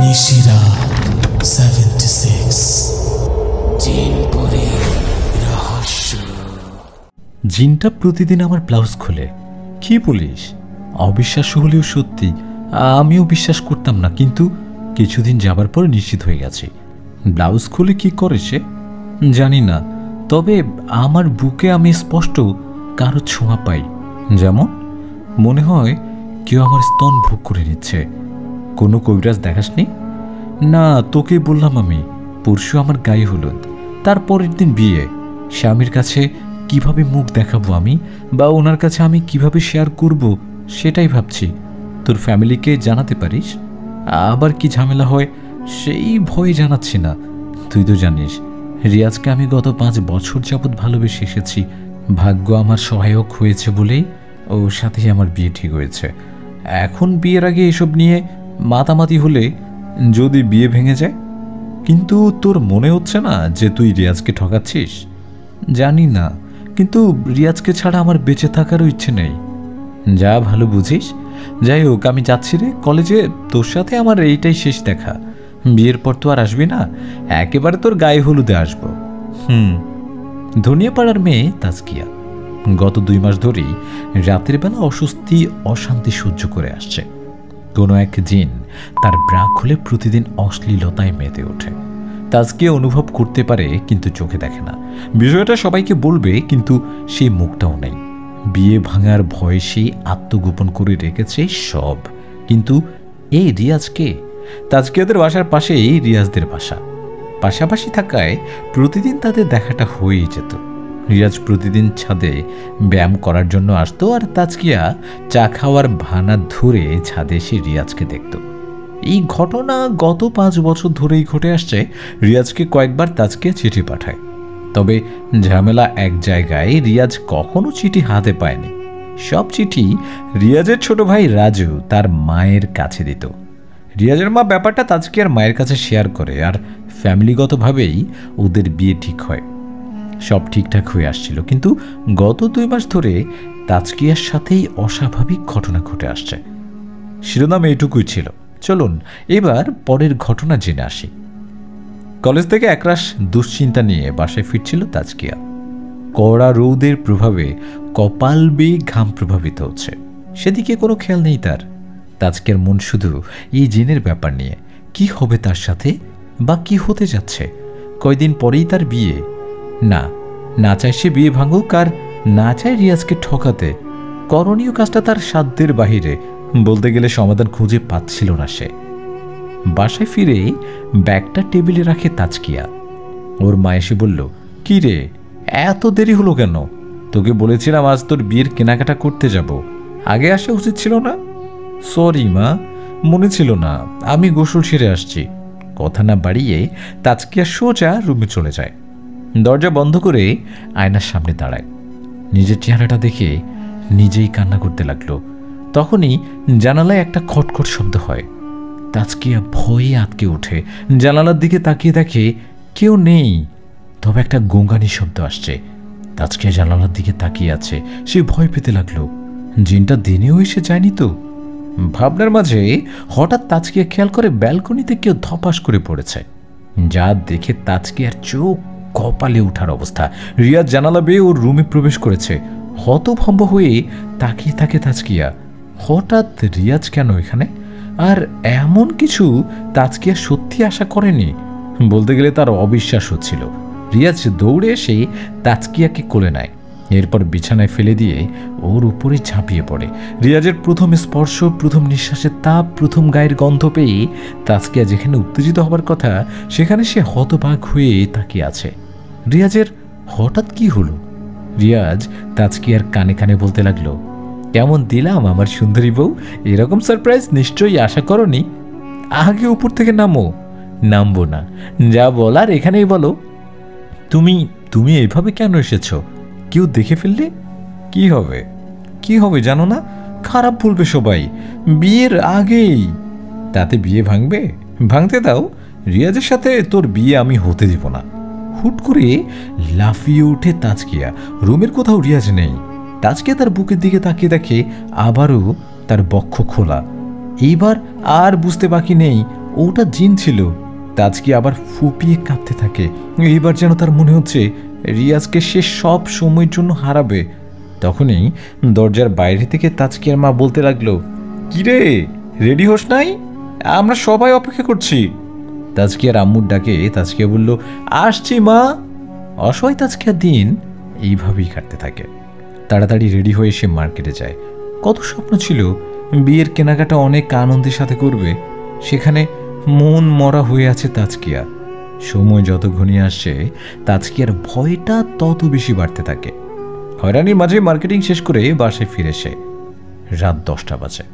নিশিরা 76 জিনপুরের রহস্য। জিনটা প্রতিদিন আমার ব্লাউজ খোলে। কি বলিস? অবিশ্বাস্য হলেও সত্যি। আমিও বিশ্বাস করতাম না, কিন্তু কিছুদিন যাবার পর নিশ্চিত হয়ে গেছে। ব্লাউজ খুলে কি করে সে জানি না, তবে আমার বুকে আমি স্পষ্ট কারো ছোঁয়া পাই। যেমন মনে হয় কেউ আমার স্তন ভোগ করে নিচ্ছে। কোনো কবিরাজ দেখাসনি? না, তোকে বললাম আমি। পরশু আমার গায়ে হলুদ, তারপরের দিন বিয়ে। স্বামীর কাছে কিভাবে মুখ দেখাবো আমি, বা ওনার কাছে আমি কিভাবে শেয়ার করব সেটাই ভাবছি। তোর ফ্যামিলিকে জানাতে পারিস? আবার কি ঝামেলা হয় সেই ভয়ে জানাচ্ছি না। তুই তো জানিস রিয়াজকে আমি গত 5 বছর যাবৎ ভালোবেসে এসেছি। ভাগ্য আমার সহায়ক হয়েছে বলেই ওর সাথেই আমার বিয়ে ঠিক হয়েছে। এখন বিয়ের আগে এসব নিয়ে মাতামাতি হলে যদি বিয়ে ভেঙে যায়। কিন্তু তোর মনে হচ্ছে না যে তুই রিয়াজকে ঠকাচ্ছিস? জানি না, কিন্তু রিয়াজকে ছাড়া আমার বেঁচে থাকারও ইচ্ছে নেই। যা ভালো বুঝিস। যাই হোক, আমি যাচ্ছি রে কলেজে। তোর সাথে আমার এইটাই শেষ দেখা। বিয়ের পর তো আর আসবি না, একেবারে তোর গায়ে হলুদে আসবো। ধনিয়াপাড়ার মেয়ে তাজকিয়া গত 2 মাস ধরেই রাতের বেলা অস্বস্তি অশান্তি সহ্য করে আসছে। কোনো এক জিন তার ব্রা খুলে প্রতিদিন অশ্লীলতায় মেতে ওঠে। তাজকিয়া অনুভব করতে পারে কিন্তু চোখে দেখে না। বিষয়টা সবাইকে বলবে, কিন্তু সেই মুখটাও নেই। বিয়ে ভাঙার ভয়ে সেই আত্মগোপন করে রেখেছে সব। কিন্তু এই রিয়াজকে, তাজকিয়াদের বাসার পাশেই রিয়াজদের বাসা। পাশাপাশি থাকায় প্রতিদিন তাদের দেখাটা হয়েই যেত। রিয়াজ প্রতিদিন ছাদে ব্যায়াম করার জন্য আসতো, আর তাজকিয়া চা খাওয়ার ভানা ধরে ছাদে এসে রিয়াজকে দেখত। এই ঘটনা গত 5 বছর ধরেই ঘটে আসছে। রিয়াজকে কয়েকবার তাজকিয়া চিঠি পাঠায়, তবে ঝামেলা এক জায়গায়। রিয়াজ কখনো চিঠি হাতে পায়নি। সব চিঠি রিয়াজের ছোট ভাই রাজু তার মায়ের কাছে দিত। রিয়াজের মা ব্যাপারটা তাজকিয়ার মায়ের কাছে শেয়ার করে, আর ফ্যামিলিগতভাবেই ওদের বিয়ে ঠিক হয়। সব ঠিকঠাক হয়ে আসছিল, কিন্তু গত 2 মাস ধরে তাজকিয়ার সাথেই অস্বাভাবিক ঘটনা ঘটে আসছে। শিরোনাম এইটুকুই ছিল। চলুন এবার পরের ঘটনা জেনে আসি। কলেজ থেকে একরাশ দুশ্চিন্তা নিয়ে বাসায় ফিরছিল তাজকিয়া। কড়া রৌদের প্রভাবে কপাল বেয়ে ঘাম প্রভাবিত হচ্ছে, সেদিকে কোনো খেয়াল নেই তার। তাজকিয়ার মন শুধু এই জিনের ব্যাপার নিয়ে। কি হবে তার সাথে, বা কি হতে যাচ্ছে? কয়দিন পরেই তার বিয়ে। না চায় সে বিয়ে ভাঙুক, আর না চায় রিয়াজকে ঠকাতে। করণীয় কাজটা তার সাধ্যের বাহিরে। বলতে গেলে সমাধান খুঁজে পাচ্ছিল না সে। বাসায় ফিরে ব্যাগটা টেবিলে রাখে তাজকিয়া। ওর মা এসে বলল, কি রে, এত দেরি হলো কেন? তোকে বলেছিলাম আজ তোর বিয়ের কেনাকাটা করতে যাব, আগে আসা উচিত ছিল না? সরি মা, মনে ছিল না, আমি গোসল সেরে আসছি। কথা না বাড়িয়ে তাজকিয়া সোজা রুমে চলে যায়। দরজা বন্ধ করে আয়নার সামনে দাঁড়ায়। নিজের চেহারাটা দেখে নিজেই কান্না করতে লাগলো। তখনই জানালায় একটা খটখট শব্দ হয়। তাজকিয়া ভয়ে আটকে ওঠে। জানালার দিকে তাকিয়ে দেখে কেউ নেই, তবে একটা গোঙানি শব্দ আসছে। তাজকিয়া জানালার দিকে তাকিয়ে আছে। সে ভয় পেতে লাগলো। জিনটা দিনেও এসে যায়নি তো? ভাবনার মাঝে হঠাৎ তাজকিয়া খেয়াল করে ব্যালকনিতে কেউ ধপাস করে পড়েছে। যা দেখে তাজকিয়ার চোখ কপালে ওঠার অবস্থা। রিয়াজ জানালা বেয়ে ওর রুমে প্রবেশ করেছে। হতভম্ব হয়ে তাকিয়ে থাকে তাজকিয়া। হঠাৎ রিয়াজ কেন এখানে? আর এমন কিছু তাজকিয়া সত্যি আশা করেনি। বলতে গেলে তার অবিশ্বাস হচ্ছিল। রিয়াজ দৌড়ে এসে তাজকিয়াকে কোলে নেয়, এরপর বিছানায় ফেলে দিয়ে ওর উপরে ঝাঁপিয়ে পড়ে। রিয়াজের প্রথম স্পর্শ, প্রথম নিঃশ্বাসের তাপ, প্রথম গায়ের গন্ধ পেয়ে তাজকিয়া যেখানে উত্তেজিত হবার কথা, সেখানে সে হতবাক হয়ে তাকিয়ে আছে। রিয়াজের হঠাৎ কি হলো? রিয়াজ তাজকিয়ার কানে কানে বলতে লাগলো, কেমন দিলাম আমার সুন্দরী বউ? এরকম সারপ্রাইজ নিশ্চয়ই আশা করনি। আগে উপর থেকে নামো। নামবো না, যা বলার এখানেই বলো। তুমি এইভাবে কেন এসেছো? কেউ দেখে ফেললে কি হবে জানো না? খারাপ বলবে সবাই। বিয়ের আগেই। তাতে বিয়ে ভাঙবে? ভাঙতে দাও। রিয়াজের সাথে তোর বিয়ে আমি হতে দিব না। হুট করে লাফিয়ে উঠে তাজকিয়া। রুমের কোথাও রিয়াজ নেই। তাজকিয়া তার বুকের দিকে তাকিয়ে দেখে আবারও তার বক্ষ খোলা। এইবার আর বুঝতে বাকি নেই ওটা জিন ছিল। তাজকিয়া আবার ফুপিয়ে কাঁদতে থাকে। এইবার যেন তার মনে হচ্ছে রিয়াজকে সে সব সময়ের জন্য হারাবে। তখনই দরজার বাইরে থেকে তাজকিয়ার মা বলতে লাগলো, কিরে রেডি হোস নাই? আমরা সবাই অপেক্ষা করছি। তাজকিয়ার আম্মুর ডাকে তাজকিয়া বলল, আসছি মা। অসহায় তাজকিয়ার দিন এইভাবেই কাটতে থাকে। তাড়াতাড়ি রেডি হয়ে সে মার্কেটে যায়। কত স্বপ্ন ছিল বিয়ের কেনাকাটা অনেক আনন্দের সাথে করবে, সেখানে মন মরা হয়ে আছে তাজকিয়া। সময় যত ঘনিয়ে আসছে তাজকিয়ার ভয়টা তত বেশি বাড়তে থাকে। হয়রানির মাঝে মার্কেটিং শেষ করে বাসায় ফিরে সে রাত 10টা বাজে।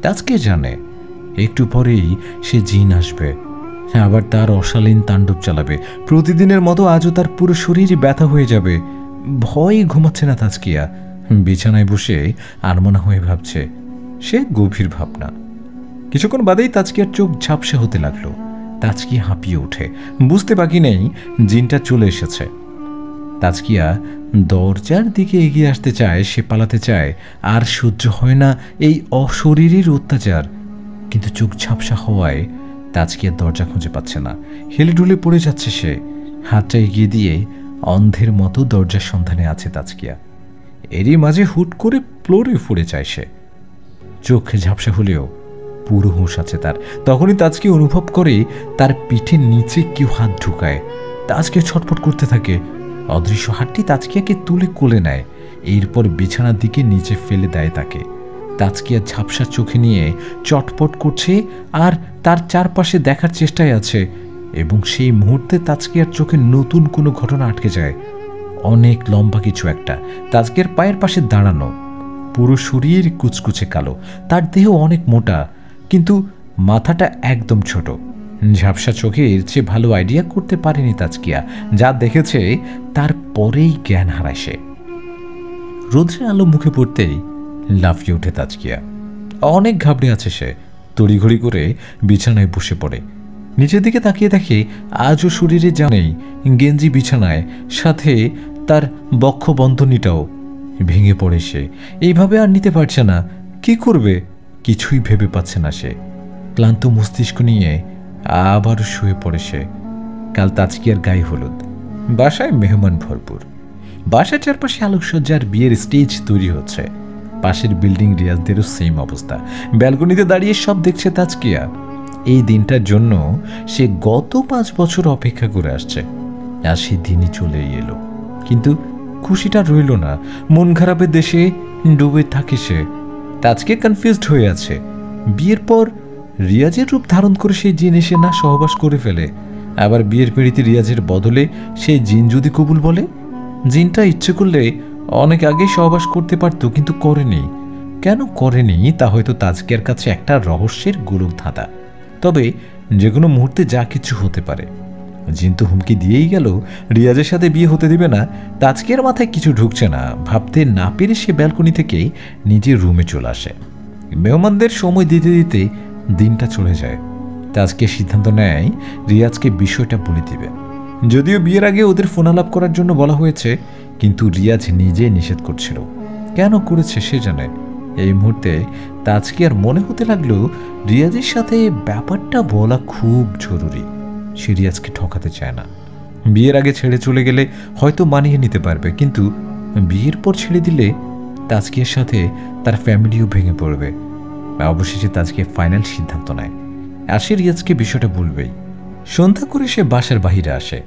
তাজকিয়া জানে একটু পরেই সে জিন আসবে, আবার তার অশালীন তাণ্ডব চালাবে। প্রতিদিনের মতো আজও তার পুরো শরীর ব্যথা হয়ে যাবে। ভয় ঘুমাচ্ছে না তাজকিয়া। বিছানায় বসে আনমনা হয়ে ভাবছে। সে গভীর ভাবনা। কিছুক্ষণ বাদেই তাজকিয়ার চোখ ঝাপসা হতে লাগলো। তাজকিয়া হাঁপিয়ে ওঠে। বুঝতে বাকি নেই জিনটা চলে এসেছে। তাজকিয়া দরজার দিকে এগিয়ে আসতে চায়, সে পালাতে চায়। আর সহ্য হয় না এই অশরীরীর অত্যাচার। কিন্তু চোখ ঝাপসা হওয়ায় তাজকিয়া দরজা খুঁজে পাচ্ছে না। হেলে ঢুলে পড়ে যাচ্ছে সে। হাতটা এগিয়ে দিয়ে অন্ধের মতো দরজার সন্ধানে আছে তাজকিয়া। এরই মাঝে হুট করে ফ্লোরে পড়ে যায় সে। চোখ ঝাপসা হলেও পুরো হুঁশ আছে তার। তখনই তাজকিয়া অনুভব করে তার পিঠের নিচে কেউ হাত ঢুকায়। তাজকিয়া ছটফট করতে থাকে। অদৃশ্য হাতটি তাজকিয়াকে তুলে কোলে নেয়। এরপর বিছানার দিকে নিচে ফেলে দেয় তাকে। তাজকিয়া ঝাপসা চোখে নিয়ে চটপট করছে আর তার চারপাশে দেখার চেষ্টায় আছে। এবং সেই মুহূর্তে তাজকিয়ার চোখে নতুন কোনো ঘটনা আটকে যায়। অনেক লম্বা কিছু একটা তাজকিয়ার পায়ের পাশে দাঁড়ানো। পুরো শরীর কুচকুচে কালো। তার দেহ অনেক মোটা, কিন্তু মাথাটা একদম ছোট। ঝাপসা চোখে এর চেয়ে ভালো আইডিয়া করতে পারেনি তাজকিয়া। যা দেখেছে তারপরেই জ্ঞান হারায় সে। রোদ্রের আলো মুখে পড়তেই লাফিয়ে ওঠে তাজকিয়া। অনেক ঘাবড়ে আছে সে। তড়িঘড়ি করে বিছানায় বসে পড়ে। নিচের দিকে তাকিয়ে দেখে আজও শরীরে যা নেই, গেঞ্জি বিছানায়, সাথে তার বক্ষবন্ধনীটাও। ভেঙে পড়ে সে। এইভাবে আর নিতে পারছে না। কি করবে কিছুই ভেবে পাচ্ছে না সে। ক্লান্ত মস্তিষ্ক নিয়ে আবার শুয়ে পড়ে সে। কাল তাজকিয়ার গায়ে হলুদ। বাসায় মেহমান ভরপুর। বাসার চারপাশে আলোকসজ্জার বিয়ের স্টেজ তৈরি হচ্ছে। পাশের বিল্ডিং রিয়াজদেরও সেম অবস্থা। ব্যালকনিতে দাঁড়িয়ে সব দেখছে তাজকিয়া। এই দিনটার জন্য সে গত 5 বছর অপেক্ষা করে আসছে। আর সেই দিনই চলে এলো। কিন্তু খুশিটা রইল না। মন খারাপের দেশে ডুবে থাকে সে। তাজকিয়া কনফিউজড হয়ে আছে। বিয়ের পর রিয়াজের রূপ ধারণ করে সেই জিন এসে না সহবাস করে ফেলে, আবার বিয়ের পিঁড়িতে রিয়াজের বদলে সেই জিন যদি কবুল বলে। জিনটা ইচ্ছে করলে অনেক আগেই সহবাস করতে পারত, কিন্তু করেনি। কেন করেনি তা হয়তো তাজকিয়ার কাছে একটা রহস্যের গোলক ধাঁধা। তবে যে কোনো মুহূর্তে যা কিছু হতে পারে। জিন তো হুমকি দিয়েই গেল রিয়াজের সাথে বিয়ে হতে দিবে না। তাজকিয়ার মাথায় কিছু ঢুকছে না। ভাবতে না পেরে সে ব্যালকনি থেকে নিজের রুমে চলে আসে। মেহমানদের সময় দিতে দিতে দিনটা চলে যায়। তাজকিয়া সিদ্ধান্ত নেয় রিয়াজকে বিষয়টা বলে দিবে। যদিও বিয়ের আগে ওদের ফোনালাপ করার জন্য বলা হয়েছে, কিন্তু রিয়াজ নিজে নিষেধ করছিল। কেন করেছে সে জানে। এই মুহূর্তে তাজকিয়ার মনে হতে লাগলো রিয়াজের সাথে ব্যাপারটা বলা খুব জরুরি। সে রিয়াজকে ঠকাতে চায় না। বিয়ের আগে ছেড়ে চলে গেলে হয়তো মানিয়ে নিতে পারবে, কিন্তু বিয়ের পর ছেড়ে দিলে তাজকিয়ার সাথে তার ফ্যামিলিও ভেঙে পড়বে। অবশেষে তাজকিয়া ফাইনাল সিদ্ধান্ত নেয়, আর সে রিয়াজকে বিষয়টা বলবেই। সন্ধ্যা করে সে বাসার বাহিরে আসে।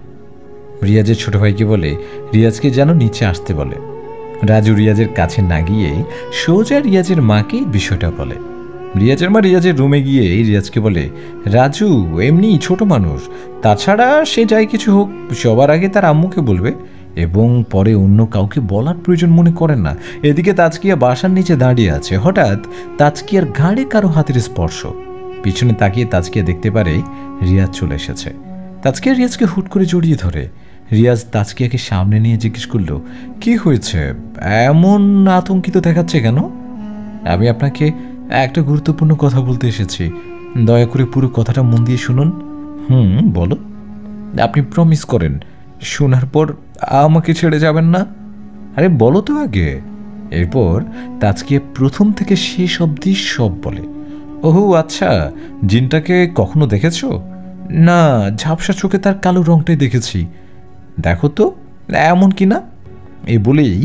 রিয়াজের ছোট ভাইকে বলে রিয়াজকে যেন নিচে আসতে বলে। রাজু রিয়াজের কাছে না গিয়ে সোজা রিয়াজের মাকে বিষয়টা বলে। রিয়াজের মা রিয়াজের রুমে গিয়ে রিয়াজকে বলে, রাজু এমনি ছোট মানুষ, তাছাড়া সে যাই কিছু হোক সবার আগে তার আম্মুকে বলবে এবং পরে অন্য কাউকে বলার প্রয়োজন মনে করেন না। এদিকে তাজকিয়া বাসার নিচে দাঁড়িয়ে আছে। হঠাৎ তাজকিয়ার ঘাড়ে কারো হাতের স্পর্শ। পিছনে তাকিয়ে তাজকিয়া দেখতে পারে রিয়াজ চলে এসেছে। তাজকিয়া রিয়াজকে হুট করে জড়িয়ে ধরে। রিয়াজ তাজকিয়াকে সামনে নিয়ে জিজ্ঞেস করলো, কি হয়েছে, এমন আতঙ্কিত দেখাচ্ছে কেন? আমি আপনাকে একটা গুরুত্বপূর্ণ কথা বলতে এসেছি, দয়া করে পুরো কথাটা মন দিয়ে শুনুন। বলো। আপনি প্রমিস করেন শোনার পর আমাকে ছেড়ে যাবেন না? আরে বলো তো আগে। এরপর তাজকিয়া প্রথম থেকে শেষ অবধি সব বলে। ওহো আচ্ছা, জিনটাকে কখনো দেখেছ? না, ঝাপসা চোখে তার কালো রংটাই দেখেছি। দেখো তো এমন কি না? এই বলেই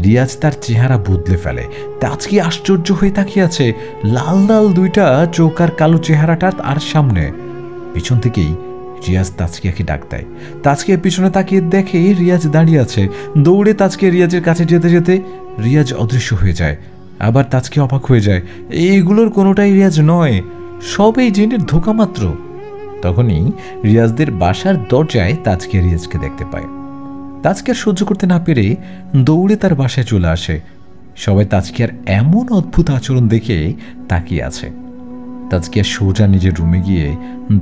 রিয়াজ তার চেহারা বদলে ফেলে। তাজকি আশ্চর্য হয়ে তাকিয়ে আছে, লাল লাল দুইটা চোখ আর কালো চেহারাটার আর সামনে। পিছন থেকেই রিয়াজ তাজকিয়াকে ডাক দেয়। তাজকিয়া পিছনে তাকিয়ে দেখে রিয়াজ দাঁড়িয়ে আছে। দৌড়ে তাজকিয়া রিয়াজের কাছে যেতে যেতে রিয়াজ অদৃশ্য হয়ে যায়। আবার তাজকিয়া অবাক হয়ে যায়, এইগুলোর কোনোটাই রিয়াজ নয়, সবই জিনের ধোঁকা মাত্র। তখনই রিয়াজদের বাসার দরজায় তাজকিয়া রিয়াজকে দেখতে পায়। তাজকিয়ার সহ্য করতে না পেরে দৌড়ে তার বাসায় চলে আসে। সবাই তাজকিয়ার এমন অদ্ভুত আচরণ দেখে তাকিয়ে আছে। তাজকিয়া সোজা নিজের রুমে গিয়ে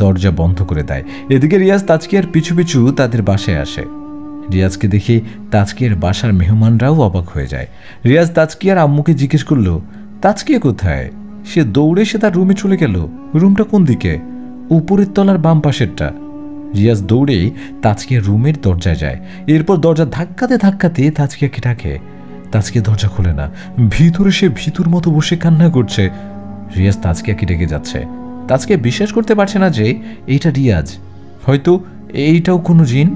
দরজা বন্ধ করে দেয়। এদিকে রিয়াজ তাজকিয়ার পিছু পিছু তাদের বাসায় আসে। রিয়াজকে দেখে তাজকিয়ার বাসার মেহমানরাও অবাক হয়ে যায়। রিয়াজ তাজকিয়ার আম্মুকে জিজ্ঞেস করলো, তাজকিয়া কোথায়? সে দৌড়ে সে তার রুমে চলে গেল। রুমটা কোন দিকে? উপরের তলার বাম পাশেরটা। রিয়াজ দৌড়ে তাজকিয়ার রুমের দরজায় যায়। এরপর দরজা ধাক্কাতে ধাক্কাতে তাজকিয়াকে ডাকে। তাজকিয়া দরজা খোলে না। ভিতরে সে ভিতুর মতো বসে কান্না করছে। রিয়াজ তাজকিয়াকে ডেকে যাচ্ছে। তাজকিয়া বিশ্বাস করতে পারছে না যে এইটা রিয়াজ, হয়তো এইটাও কোনো জিন।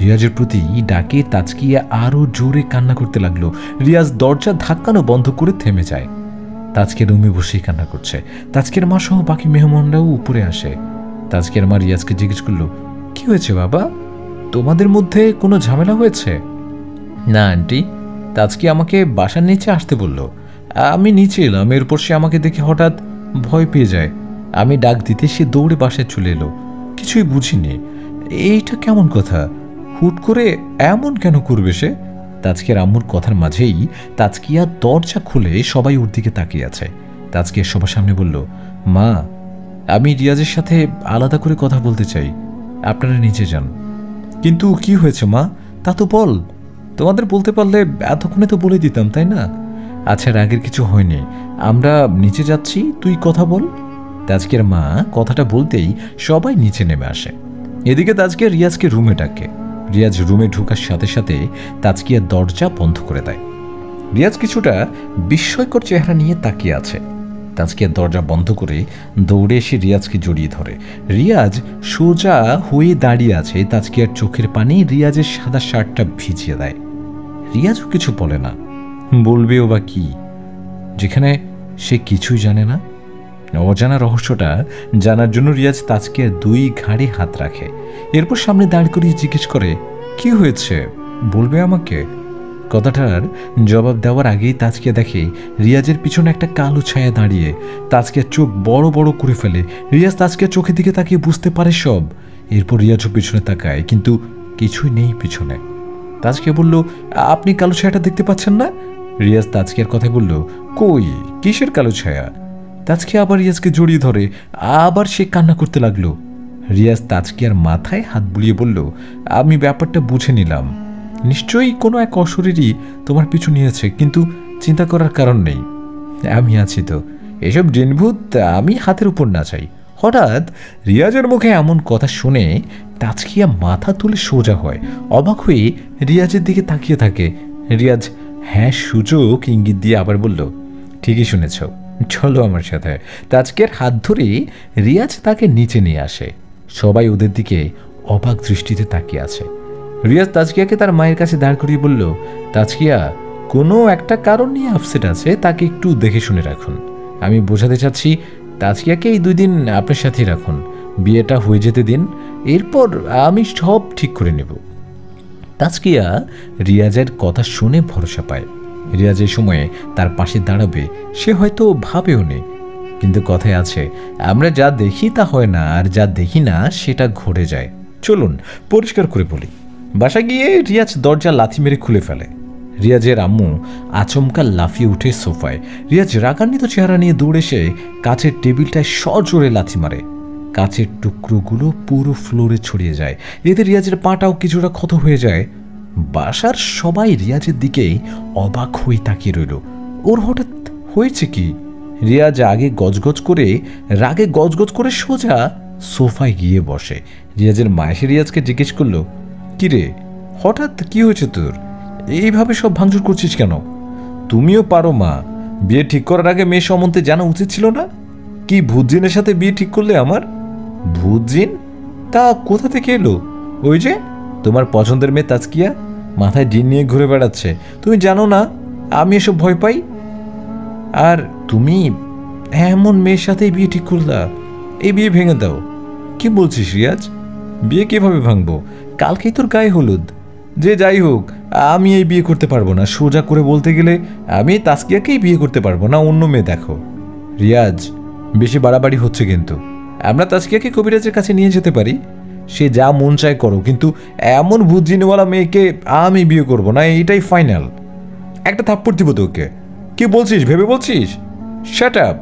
রিয়াজের প্রতি ডাকে তাজকিয়া আরো জোরে কান্না করতে লাগলো। রিয়াজ দরজা ধাক্কানো বন্ধ করে থেমে যায়। তাজকিয়া রুমে বসেই কান্না করছে। তাজকিয়ার মা সহ বাকি মেহমানরাও উপরে আসে। তাজকিয়ার মা রিয়াজকে জিজ্ঞেস করলো, কি হয়েছে বাবা? তোমাদের মধ্যে কোনো ঝামেলা হয়েছে? না আন্টি, তাজকিয়া আমাকে বাসার নিচে আসতে বলল। আমি নিচে এলাম। এরপর সে আমাকে দেখে হঠাৎ ভয় পেয়ে যায়। আমি ডাক দিতে সে দৌড়ে বাসায় চলে এলো। কিছুই বুঝিনি। এইটা কেমন কথা? হুট করে এমন কেন করবে সে? তাজকিয়ার আম্মুর কথার মাঝেই তাজকিয়া দরজা খুলে সবাই ওর দিকে তাকিয়ে আছে। তাজকিয়া সবার সামনে বলল, মা, আমি রিয়াজের সাথে আলাদা করে কথা বলতে চাই, আপনারা নিচে যান। কিন্তু কি হয়েছে মা, তা তো বল। তোমাদের বলতে পারলে এতক্ষণে তো বলে দিতাম, তাই না? আচ্ছা, রাগের কিছু হয়নি, আমরা নিচে যাচ্ছি, তুই কথা বল। তাজকিয়ার মা কথাটা বলতেই সবাই নিচে নেমে আসে। এদিকে তাজকিয়া রিয়াজকে রুমে ডাকে। রিয়াজ রুমে ঢোকার সাথে সাথে তাজকিয়া দরজা বন্ধ করে দেয়। রিয়াজ কিছুটা বিস্ময়কর চেহারা নিয়ে তাকিয়ে আছে। তাজকিয়া দরজা বন্ধ করে দৌড়ে এসে রিয়াজকে জড়িয়ে ধরে। রিয়াজ সোজা হয়ে দাঁড়িয়ে আছে। তাজকিয়ার চোখের পানি রিয়াজের সাদা শার্টটা ভিজিয়ে দেয়। রিয়াজও কিছু বলে না। বলবেও বা কি, যেখানে সে কিছুই জানে না? অজানা রহস্যটা জানার জন্য রিয়াজ তাজকিয়ার দুই ঘাড়ে হাত রাখে। এরপর সামনে দাঁড় করিয়ে জিজ্ঞেস করে, কি হয়েছে, বলবে আমাকে? কথাটার জবাব দেওয়ার আগেই তাজকিয়া দেখে রিয়াজের পিছনে একটা কালো ছায়া দাঁড়িয়ে। তাজকিয়ার চোখ বড় বড় করে ফেলে। রিয়াজ তাজকিয়ার চোখের দিকে তাকিয়ে বুঝতে পারে সব। এরপর রিয়াজও পিছনে তাকায়, কিন্তু কিছুই নেই পিছনে। তাজকিয়া বলল, আপনি কালো ছায়াটা দেখতে পাচ্ছেন না? রিয়াজ তাজকিয়ার কথা বলল, কই, কিসের কালো ছায়া? তাজকিয়া আবার রিয়াজকে জড়িয়ে ধরে। আবার সে কান্না করতে লাগলো। রিয়াজ তাজকিয়ার মাথায় হাত বুলিয়ে বলল, আমি ব্যাপারটা বুঝে নিলাম। নিশ্চয়ই কোনো এক অশরীরই তোমার পিছু নিয়েছে, কিন্তু চিন্তা করার কারণ নেই, আমি আছি তো। এসব জিনভূত আমি হাতের উপর না চাই। হঠাৎ রিয়াজের মুখে এমন কথা শুনে তাজকিয়া মাথা তুলে সোজা হয়। অবাক হয়ে রিয়াজের দিকে তাকিয়ে থাকে। রিয়াজ হ্যাঁ সূচক ইঙ্গিত দিয়ে আবার বলল, ঠিকই শুনেছ, চলো আমার সাথে। তাজকিয়ার হাত ধরে রিয়াজ তাকে নিচে নিয়ে আসে। সবাই ওদের দিকে অবাক দৃষ্টিতে তাকিয়ে আছে। রিয়াজ তাজকিয়াকে তার মায়ের কাছে দাঁড় করিয়ে বলল, তাজকিয়া কোনো একটা কারণ নিয়ে আপসেট আছে, তাকে একটু দেখে শুনে রাখুন। আমি বোঝাতে চাচ্ছি, তাজকিয়াকে এই 2 দিন আপনার সাথেই রাখুন, বিয়েটা হয়ে যেতে দিন, এরপর আমি সব ঠিক করে নেব। তাজকিয়া রিয়াজের কথা শুনে ভরসা পায়। রিয়াজ এই সময়ে তার পাশে দাঁড়াবে সে হয়তো ভাবেও নেই, কিন্তু কথায় আছে, আমরা যা দেখি তা হয় না, আর যা দেখি না সেটা ঘটে যায়। চলুন পরিষ্কার করে বলি। বাসা গিয়ে রিয়াজ দরজা লাথি মেরে খুলে ফেলে। রিয়াজের আম্মু আচমকা লাফিয়ে উঠে সোফায়। রিয়াজ রাগান্বিত চেহারা নিয়ে দৌড়ে এসে কাচের টেবিলটায় সজোরে লাথি মারে। কাচের টুকরোগুলো পুরো ফ্লোরে ছড়িয়ে যায়। এতে রিয়াজের পাটাও কিছুটা ক্ষত হয়ে যায়। বাসার সবাই রিয়াজের দিকে অবাক হয়ে তাকিয়ে রইল। ওর হঠাৎ হয়েছে কি? রিয়াজ রাগে গজগজ করে সোজা সোফায় গিয়ে বসে। রিয়াজের মা এসে রিয়াজকে জিজ্ঞেস করলো, কিরে, হঠাৎ কি হয়েছে তোর? এইভাবে সব ভাঙচুর করছিস কেন? তুমিও পারো মা, বিয়ে ঠিক করার আগে মেয়ে সম্বন্ধে জানা উচিত ছিল না? কি ভূতজিনের সাথে বিয়ে ঠিক করলে আমার? ভূতজিন? তা কোথা থেকে এলো? ওই যে তোমার পছন্দের মেয়ে তাজকিয়া মাথায় জিন নিয়ে ঘুরে বেড়াচ্ছে, তুমি জানো না আমি এসব ভয় পাই? আর তুমি এমন মেয়ের সাথেই বিয়ে ঠিক করলা? এই বিয়ে ভেঙে দাও। কি বলছিস রিয়াজ? বিয়ে কিভাবে ভাঙবো? কালকেই তোর গায়ে হলুদ। যে যাই হোক, আমি এই বিয়ে করতে পারবো না। সোজা করে বলতে গেলে আমি তাসকিয়াকেই বিয়ে করতে পারবো না, অন্য মেয়ে দেখো। রিয়াজ, বেশি বাড়াবাড়ি হচ্ছে কিন্তু। আমরা তাসকিয়াকে কবিরাজের কাছে নিয়ে যেতে পারি, সে যা মন চায় করো, কিন্তু এমন ভূতজিনওয়ালা মেয়েকে আমি বিয়ে করবো না, এইটাই ফাইনাল। একটা থাপ্পড় দিব তোকে। কি বলছিস, ভেবে বলছিস? শাট আপ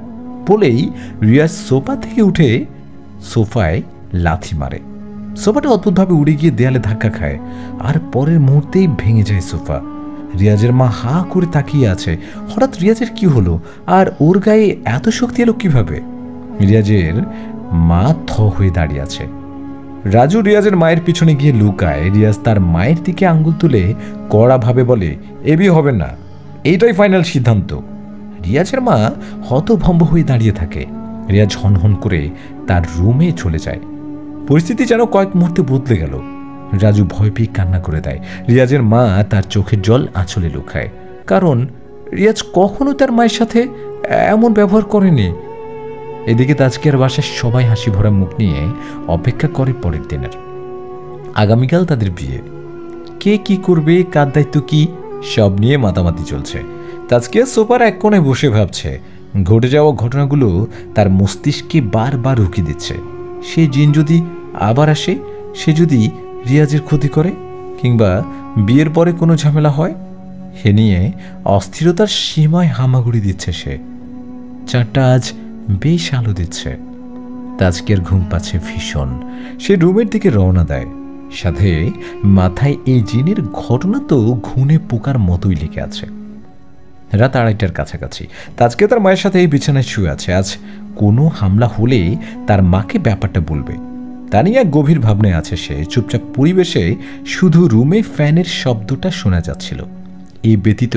বলেই রিয়াজ সোফা থেকে উঠে সোফায় লাথি মারে। সোফাটা অদ্ভুতভাবে উড়ে গিয়ে দেয়ালে ধাক্কা খায়, আর পরের মুহূর্তেই ভেঙে যায় সোফা। রিয়াজের মা হা করে তাকিয়ে আছে। হঠাৎ রিয়াজের কি হলো, আর ওর গায়ে এত শক্তি এলো কিভাবে? রিয়াজের মা থ হয়ে দাঁড়িয়ে আছে। রাজু রিয়াজের মায়ের পিছনে গিয়ে লুকায়। রিয়াজ তার মায়ের দিকে আঙ্গুল তুলে কড়াভাবে বলে, এ বিয়ে হবে না, এইটাই ফাইনাল সিদ্ধান্ত। রিয়াজের মা হতভম্ব হয়ে দাঁড়িয়ে থাকে। রিয়াজ হনহন করে তার রুমে চলে যায়। পরিস্থিতি যেন কয়েক মুহূর্তে বদলে গেল। রাজু ভয় পেয়ে কান্না করে দেয়। রিয়াজের মা তার চোখের জল আঁচলে লুকায়, কারণ রিয়াজ কখনো তার মায়ের সাথে এমন ব্যবহার করেনি। এদিকে তাজকিয়ার বাসায় সবাই হাসি ভরা মুখ নিয়ে অপেক্ষা করে পরের দিনের। আগামীকাল তাদের বিয়ে। কে কি করবে, কার দায়িত্ব কি, সব নিয়ে মাতামাতি চলছে। তাজকিয়া সোফার এক কোণে বসে ভাবছে। ঘটে যাওয়া ঘটনাগুলো তার মস্তিষ্কে বারবার উকি দিচ্ছে। সে জিন যদি আবার আসে, সে যদি রিয়াজের ক্ষতি করে, কিংবা বিয়ের পরে কোনো ঝামেলা হয়, হে নিয়ে অস্থিরতার সীমায় হামাগুড়ি দিচ্ছে সে। চারটা আজ বেশ আলো দিচ্ছে। তাজকিয়ার ঘুম পাচ্ছে ভীষণ। সে রুমের দিকে রওনা দেয়। সাথে মাথায় এই জিনের ঘটনা তো ঘুনে পোকার মতোই লেগে আছে। রাত 2:30টার কাছাকাছি তাজকিয়া তার মায়ের সাথে এই বিছানায় শুয়ে আছে। আজ কোনো হামলা হলে তার মাকে ব্যাপারটা বলবে, তা নিয়ে এক গভীর ভাবনায় আছে সে। চুপচাপ পরিবেশে শুধু রুমে ফ্যানের শব্দটা শোনা যাচ্ছিল। এই ব্যতীত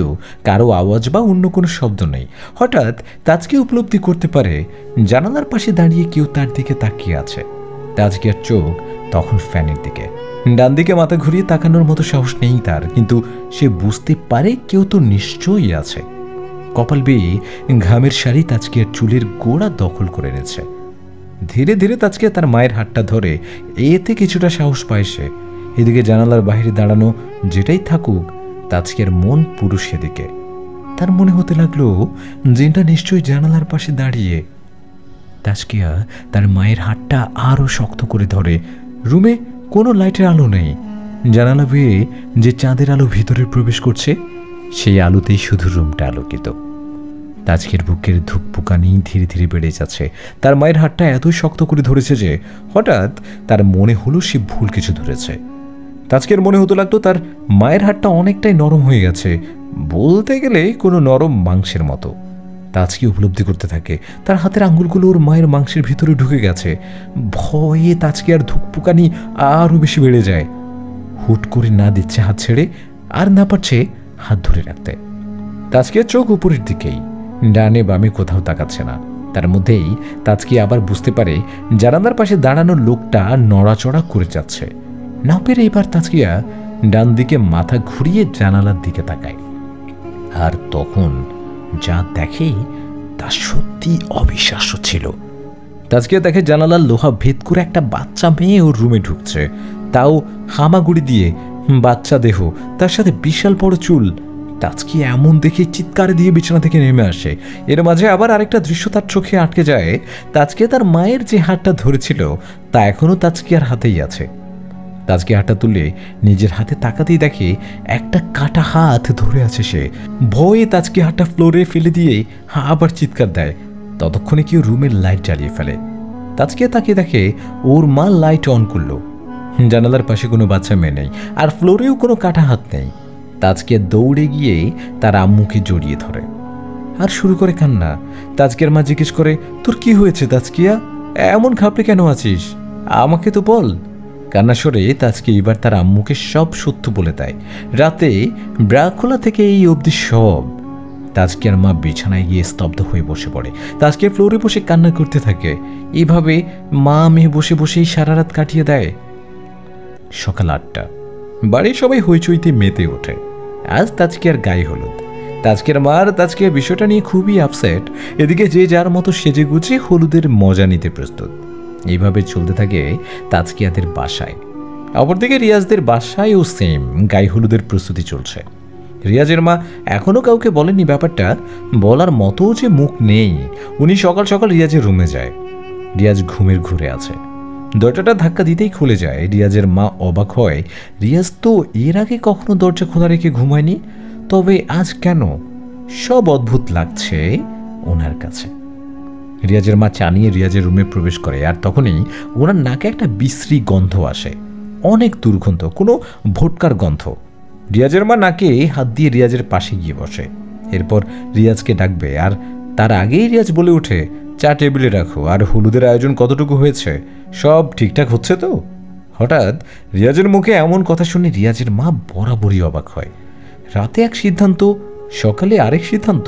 কারো আওয়াজ বা অন্য কোনো শব্দ নেই। হঠাৎ তাজকিয়া উপলব্ধি করতে পারে জানালার পাশে দাঁড়িয়ে কেউ তার দিকে তাকিয়ে আছে। তাজকিয়ার চোখ তখন ফ্যানের দিকে। ডান দিকে মাথা ঘুরিয়ে তাকানোর মতো সাহস নেই তার, কিন্তু সে বুঝতে পারে কেউ তো নিশ্চয়ই আছে। কপাল বেয়ে ঘামের শাড়ি তাজকিয়ার চুলের গোড়া দখল করে নিয়েছে। ধীরে ধীরে তাজকিয়া তার মায়ের হাতটা ধরে, এতে কিছুটা সাহস পায় সে। এদিকে জানালার বাইরে দাঁড়ানো যেটাই থাকুক, তাজকিয়ার মন পুরো সেদিকে। তার মনে হতে লাগলো জিনটা নিশ্চয়ই জানালার পাশে দাঁড়িয়ে। তাজকিয়া তার মায়ের হাতটা আরো শক্ত করে ধরে। রুমে কোনো লাইটের আলো নেই। জানালা বেয়ে যে চাঁদের আলো ভিতরে প্রবেশ করছে, সেই আলোতেই শুধু রুমটা আলোকিত। তাজকিয়ার বুকের ধুকপুকানি ধীরে ধীরে বেড়ে যাচ্ছে। তার মায়ের হাতটা এতই শক্ত করে ধরেছে যে হঠাৎ তার মনে হলো সে ভুল কিছু ধরেছে। তাজকিয়ার মনে হতে লাগলো তার মায়ের হাতটা অনেকটাই নরম হয়ে গেছে, বলতে গেলে কোনো নরম মাংসের মতো। তাজকিয়া উপলব্ধি করতে থাকে তার হাতের আঙ্গুলগুলো ওর মায়ের মাংসের ভিতরে ঢুকে গেছে। ভয়ে তাজকিয়ার ধুকপুকানি আরও বেশি বেড়ে যায়। হুট করে না দিচ্ছে হাত ছেড়ে, আর না পারছে হাত ধরে রাখতে। তাজকিয়ার চোখ উপরের দিকেই, ডানে বামে কোথাও তাকাচ্ছে না। তার মধ্যেই তাজকিয়া আবার বুঝতে পারে জানালার পাশে দাঁড়ানো লোকটা নড়াচড়া করে যাচ্ছে। না পেরে এবার তাজকিয়া ডান দিকে মাথা ঘুরিয়ে জানালার দিকে তাকায়। আর তখন যা দেখে তা সত্যি অবিশ্বাস্য ছিল। তাজকিয়া দেখে জানালার লোহা ভেদ করে একটা বাচ্চা মেয়ে ওর রুমে ঢুকছে, তাও হামাগুড়ি দিয়ে। বাচ্চা দেহ, তার সাথে বিশাল বড় চুল। তাজকিয়া এমন দেখে চিৎকার দিয়ে বিছানা থেকে নেমে আসে। এর মাঝে আবার আরেকটা দৃশ্য তার চোখে আটকে যায়। তাজকিয়া তার মায়ের যে হাতটা ধরেছিল তা এখনো তাজকিয়ার হাতেই আছে। তাজকিয়া হাতটা তুলে নিজের হাতে তাকাতেই দেখে একটা কাটা হাত ধরে আছে সে। ভয়ে তাজকিয়া হাতটা ফ্লোরে ফেলে দিয়ে আবার চিৎকার দেয়। ততক্ষণে কেউ রুমের লাইট জ্বালিয়ে ফেলে। তাজকিয়া তাকিয়ে দেখে ওর মা লাইট অন করলো। জানালার পাশে কোনো বাচ্চা মেয়ে নেই, আর ফ্লোরেও কোনো কাটা হাত নেই। তাজকিয়া দৌড়ে গিয়ে তার আম্মুকে জড়িয়ে ধরে আর শুরু করে কান্না। তাজকিয়ার মা জিজ্ঞেস করে, তোর কি হয়েছে তাজকিয়া? এমন ঘাবড়ে কেন আছিস? আমাকে তো বল। কান্না সরে তাজকি এবার তার আম্মুকে সব সত্য বলে দেয়। রাতে ব্রা খোলা থেকে এই অবধি সব। তাজকিয়ার মা বিছানায় গিয়ে স্তব্ধ হয়ে বসে পড়ে। তাজকিয়া ফ্লোরে বসে কান্না করতে থাকে। এইভাবে মা মেয়ে বসে বসেই সারা রাত কাটিয়ে দেয়। সকাল 8টা, বাড়ির সবাই হইচইতে মেতে ওঠে। আজ তাজকিয়ার গায়ে হলুদ। তাজকিয়ার মা আর তাজকিয়ার বিষয়টা নিয়ে খুবই আপসেট। এদিকে যে যার মতো সেজে গুছে হলুদের মজা নিতে প্রস্তুত। এইভাবে চলতে থাকে তাজকিয়াদের বাসায়। অপরদিকে রিয়াজদের বাসায়ও সেম গায়ে হলুদের প্রস্তুতি চলছে। রিয়াজের মা এখনও কাউকে বলেনি ব্যাপারটা, বলার মতো যে মুখ নেই। উনি সকাল সকাল রিয়াজের রুমে যায়। রিয়াজ ঘুমের ঘুরে আছে। দরজাটা ধাক্কা দিতেই খুলে যায়। রিয়াজের মা অবাক হয়, রিয়াজ তো এর আগে কখনো দরজা খোলা রেখে ঘুমায়নি, তবে আজ কেন? সব অদ্ভুত লাগছে ওনার কাছে। রিয়াজের মা চা নিয়ে রিয়াজের রুমে প্রবেশ করে, আর তখনই ওনার নাকে একটা বিশ্রী গন্ধ আসে। অনেক দুর্গন্ধ, কোনো ভোটকার গন্ধ। রিয়াজের মা নাকে হাত দিয়ে রিয়াজের পাশে গিয়ে বসে। এরপর রিয়াজকে ডাকবে, আর তার আগেই রিয়াজ বলে ওঠে, চা টেবিলে রাখো। আর হলুদের আয়োজন কতটুকু হয়েছে? সব ঠিকঠাক হচ্ছে তো? হঠাৎ রিয়াজের মুখে এমন কথা শুনে রিয়াজের মা বরাবরই অবাক হয়। রাতে এক সিদ্ধান্ত, সকালে আরেক সিদ্ধান্ত।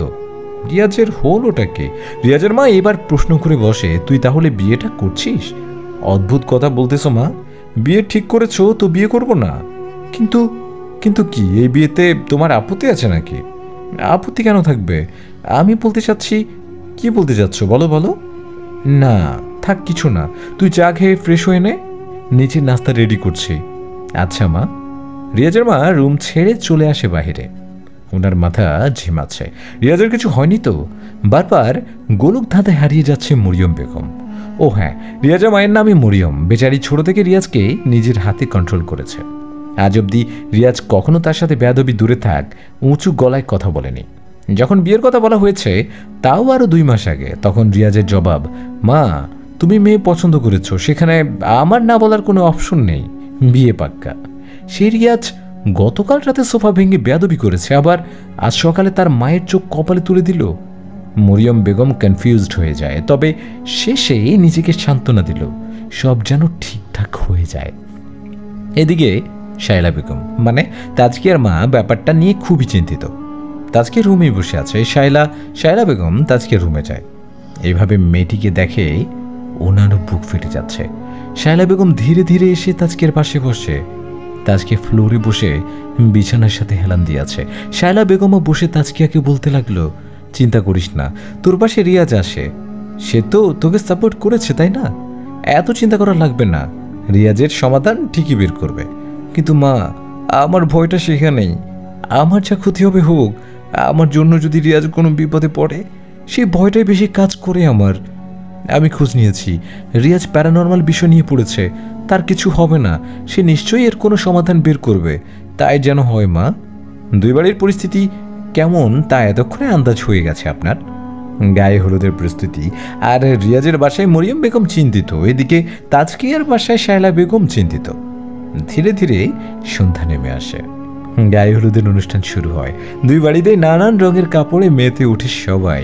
রিয়াজের হলোটাকে? রিয়াজের মা এবার প্রশ্ন করে বসে, তুই তাহলে বিয়েটা করছিস? অদ্ভুত কথা বলতেছ মা। বিয়ে ঠিক করেছো তো বিয়ে করব না। কিন্তু কিন্তু কি, এই বিয়েতে তোমার আপত্তি আছে নাকি? আপত্তি কেন থাকবে? আমি বলতে চাচ্ছি। কি বলতে চাচ্ছ বলো বলো। না থাক, কিছু না, তুই চা খেয়ে ফ্রেশ হয়ে নে, নিচের নাস্তা রেডি করছি। আচ্ছা মা। রিয়াজের মা রুম ছেড়ে চলে আসে বাহিরে। ওনার মাথা ঝিমাচ্ছে। রিয়াজের কিছু হয়নি তো? বারবার গোলক ধাঁধায় হারিয়ে যাচ্ছে মরিয়ম বেগম। ও হ্যাঁ, রিয়াজের মায়ের নামই মরিয়ম। বেচারি ছোট থেকে রিয়াজকে নিজের হাতে কন্ট্রোল করেছে। আজ অবধি রিয়াজ কখনো তার সাথে বেয়াদবি দূরে থাক উঁচু গলায় কথা বলেনি। যখন বিয়ের কথা বলা হয়েছে, তাও আরও 2 মাস আগে, তখন রিয়াজের জবাব, মা তুমি মেয়ে পছন্দ করেছো, সেখানে আমার না বলার কোনো অপশন নেই, বিয়ে পাক্কা। সে রিয়াজ গতকাল রাতে সোফা ভেঙে বেয়াদবি করেছে, আবার আজ সকালে তার মায়ের চোখ কপালে তুলে দিল। মরিয়ম বেগম কনফিউজড হয়ে যায়, তবে শেষে নিজেকে সান্ত্বনা দিল, সব যেন ঠিকঠাক হয়ে যায়। এদিকে শায়লা বেগম মানে তাজকিয়ার মা ব্যাপারটা নিয়ে খুবই চিন্তিত। তাজকিয়ার রুমে বসে আছে। শায়লা বেগম তাজকিয়ার রুমে যায়। এইভাবে মেয়েটিকে দেখে ওনারও বুক ফেটে যাচ্ছে। শায়লা বেগম ধীরে ধীরে এসে তাজকিয়ার পাশে বসে। তাজকিয়া ফ্লোরে বসে বিছানার সাথে হেলান দিয়ে আছে। শায়লা বেগমও বসে তাজকিয়াকে বলতে লাগলো, চিন্তা করিস না, তোর পাশে রিয়াজ আসে, সে তো তোকে সাপোর্ট করেছে, তাই না? এত চিন্তা করা লাগবে না, রিয়াজের সমাধান ঠিকই বের করবে। কিন্তু মা, আমার ভয়টা সেখানেই। আমার যা ক্ষতি হবে হোক, আমার জন্য যদি রিয়াজ কোনো বিপদে পড়ে, সেই ভয়টাই বেশি কাজ করে আমার। আমি খোঁজ নিয়েছি, রিয়াজ প্যারানর্মাল বিষয় নিয়ে পড়েছে, তার কিছু হবে না, সে নিশ্চয়ই এর কোনো সমাধান বের করবে। তাই যেন হয় মা। 2 বাড়ির পরিস্থিতি কেমন তা এতক্ষণে আন্দাজ হয়ে গেছে আপনার। গায়ে হলুদের প্রস্তুতি, আর রিয়াজের বাসায় মরিয়ম বেগম চিন্তিত, এদিকে তাজকিয়ার বাসায় শায়লা বেগম চিন্তিত। ধীরে ধীরে সন্ধ্যা নেমে আসে। গায়ে হলুদের অনুষ্ঠান শুরু হয়। 2 বাড়িতেই নানান রঙের কাপড়ে মেতে উঠে সবাই।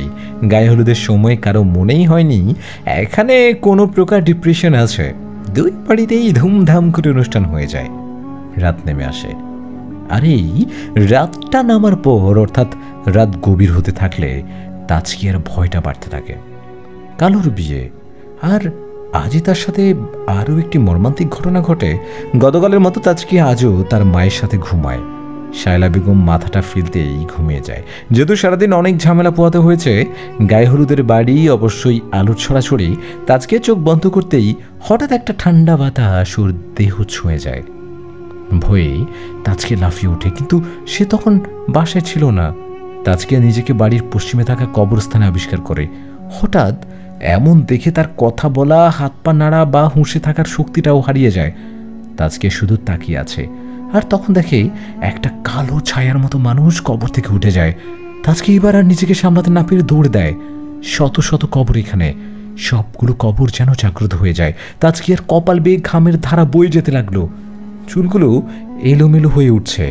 গায়ে হলুদের সময় কারো মনেই হয়নি এখানে কোনো প্রকার ডিপ্রেশন আছে। 2 বাড়িতেই ধুমধাম করে অনুষ্ঠান হয়ে যায়। রাত নেমে আসে। আর এই রাতটা নামার পর, অর্থাৎ রাত গভীর হতে থাকলে তাজকিয়ার ভয়টা বাড়তে থাকে। কালোর বিয়ে, আর আজই তার সাথে আরও একটি মর্মান্তিক ঘটনা ঘটে। গতকালের মতো তাজকিয়া আজও তার মায়ের সাথে ঘুমায়। শায়লা বেগম মাথাটা ফেলতেই ঘুমিয়ে যায়। যেহেতু সারাদিন অনেক ঝামেলা পোহাতে হয়েছে, গায়ে হলুদের বাড়ি অবশ্যই আলোর ছড়াছড়ি। তাজকিয়া চোখ বন্ধ করতেই হঠাৎ একটা ঠান্ডা বাতাস ওর দেহ ছুঁয়ে যায়। ভয়ে তাজকিয়া লাফিয়ে ওঠে, কিন্তু সে তখন বাসায় ছিল না। তাজকিয়া নিজেকে বাড়ির পশ্চিমে থাকা কবরস্থানে আবিষ্কার করে। হঠাৎ এমন দেখে তার কথা বলা, হাত পা নাড়া বা হুঁশে থাকার শক্তিটাও হারিয়ে যায়। তাজকিয়া শুধু তাকিয়ে আছে, আর তখন দেখে একটা কালো ছায়ার মতো মানুষ কবর থেকে উঠে যায়। তাজকিয়া এবার আর নিজেকে সামলাতে না পেরে দৌড় দেয়। শত শত কবর এখানে, সবগুলো কবর যেন জাগ্রত হয়ে যায়। তাজকিয়ার কপাল বেয়ে ঘামের ধারা বয়ে যেতে লাগলো। চুলগুলো এলোমেলো হয়ে উঠছে।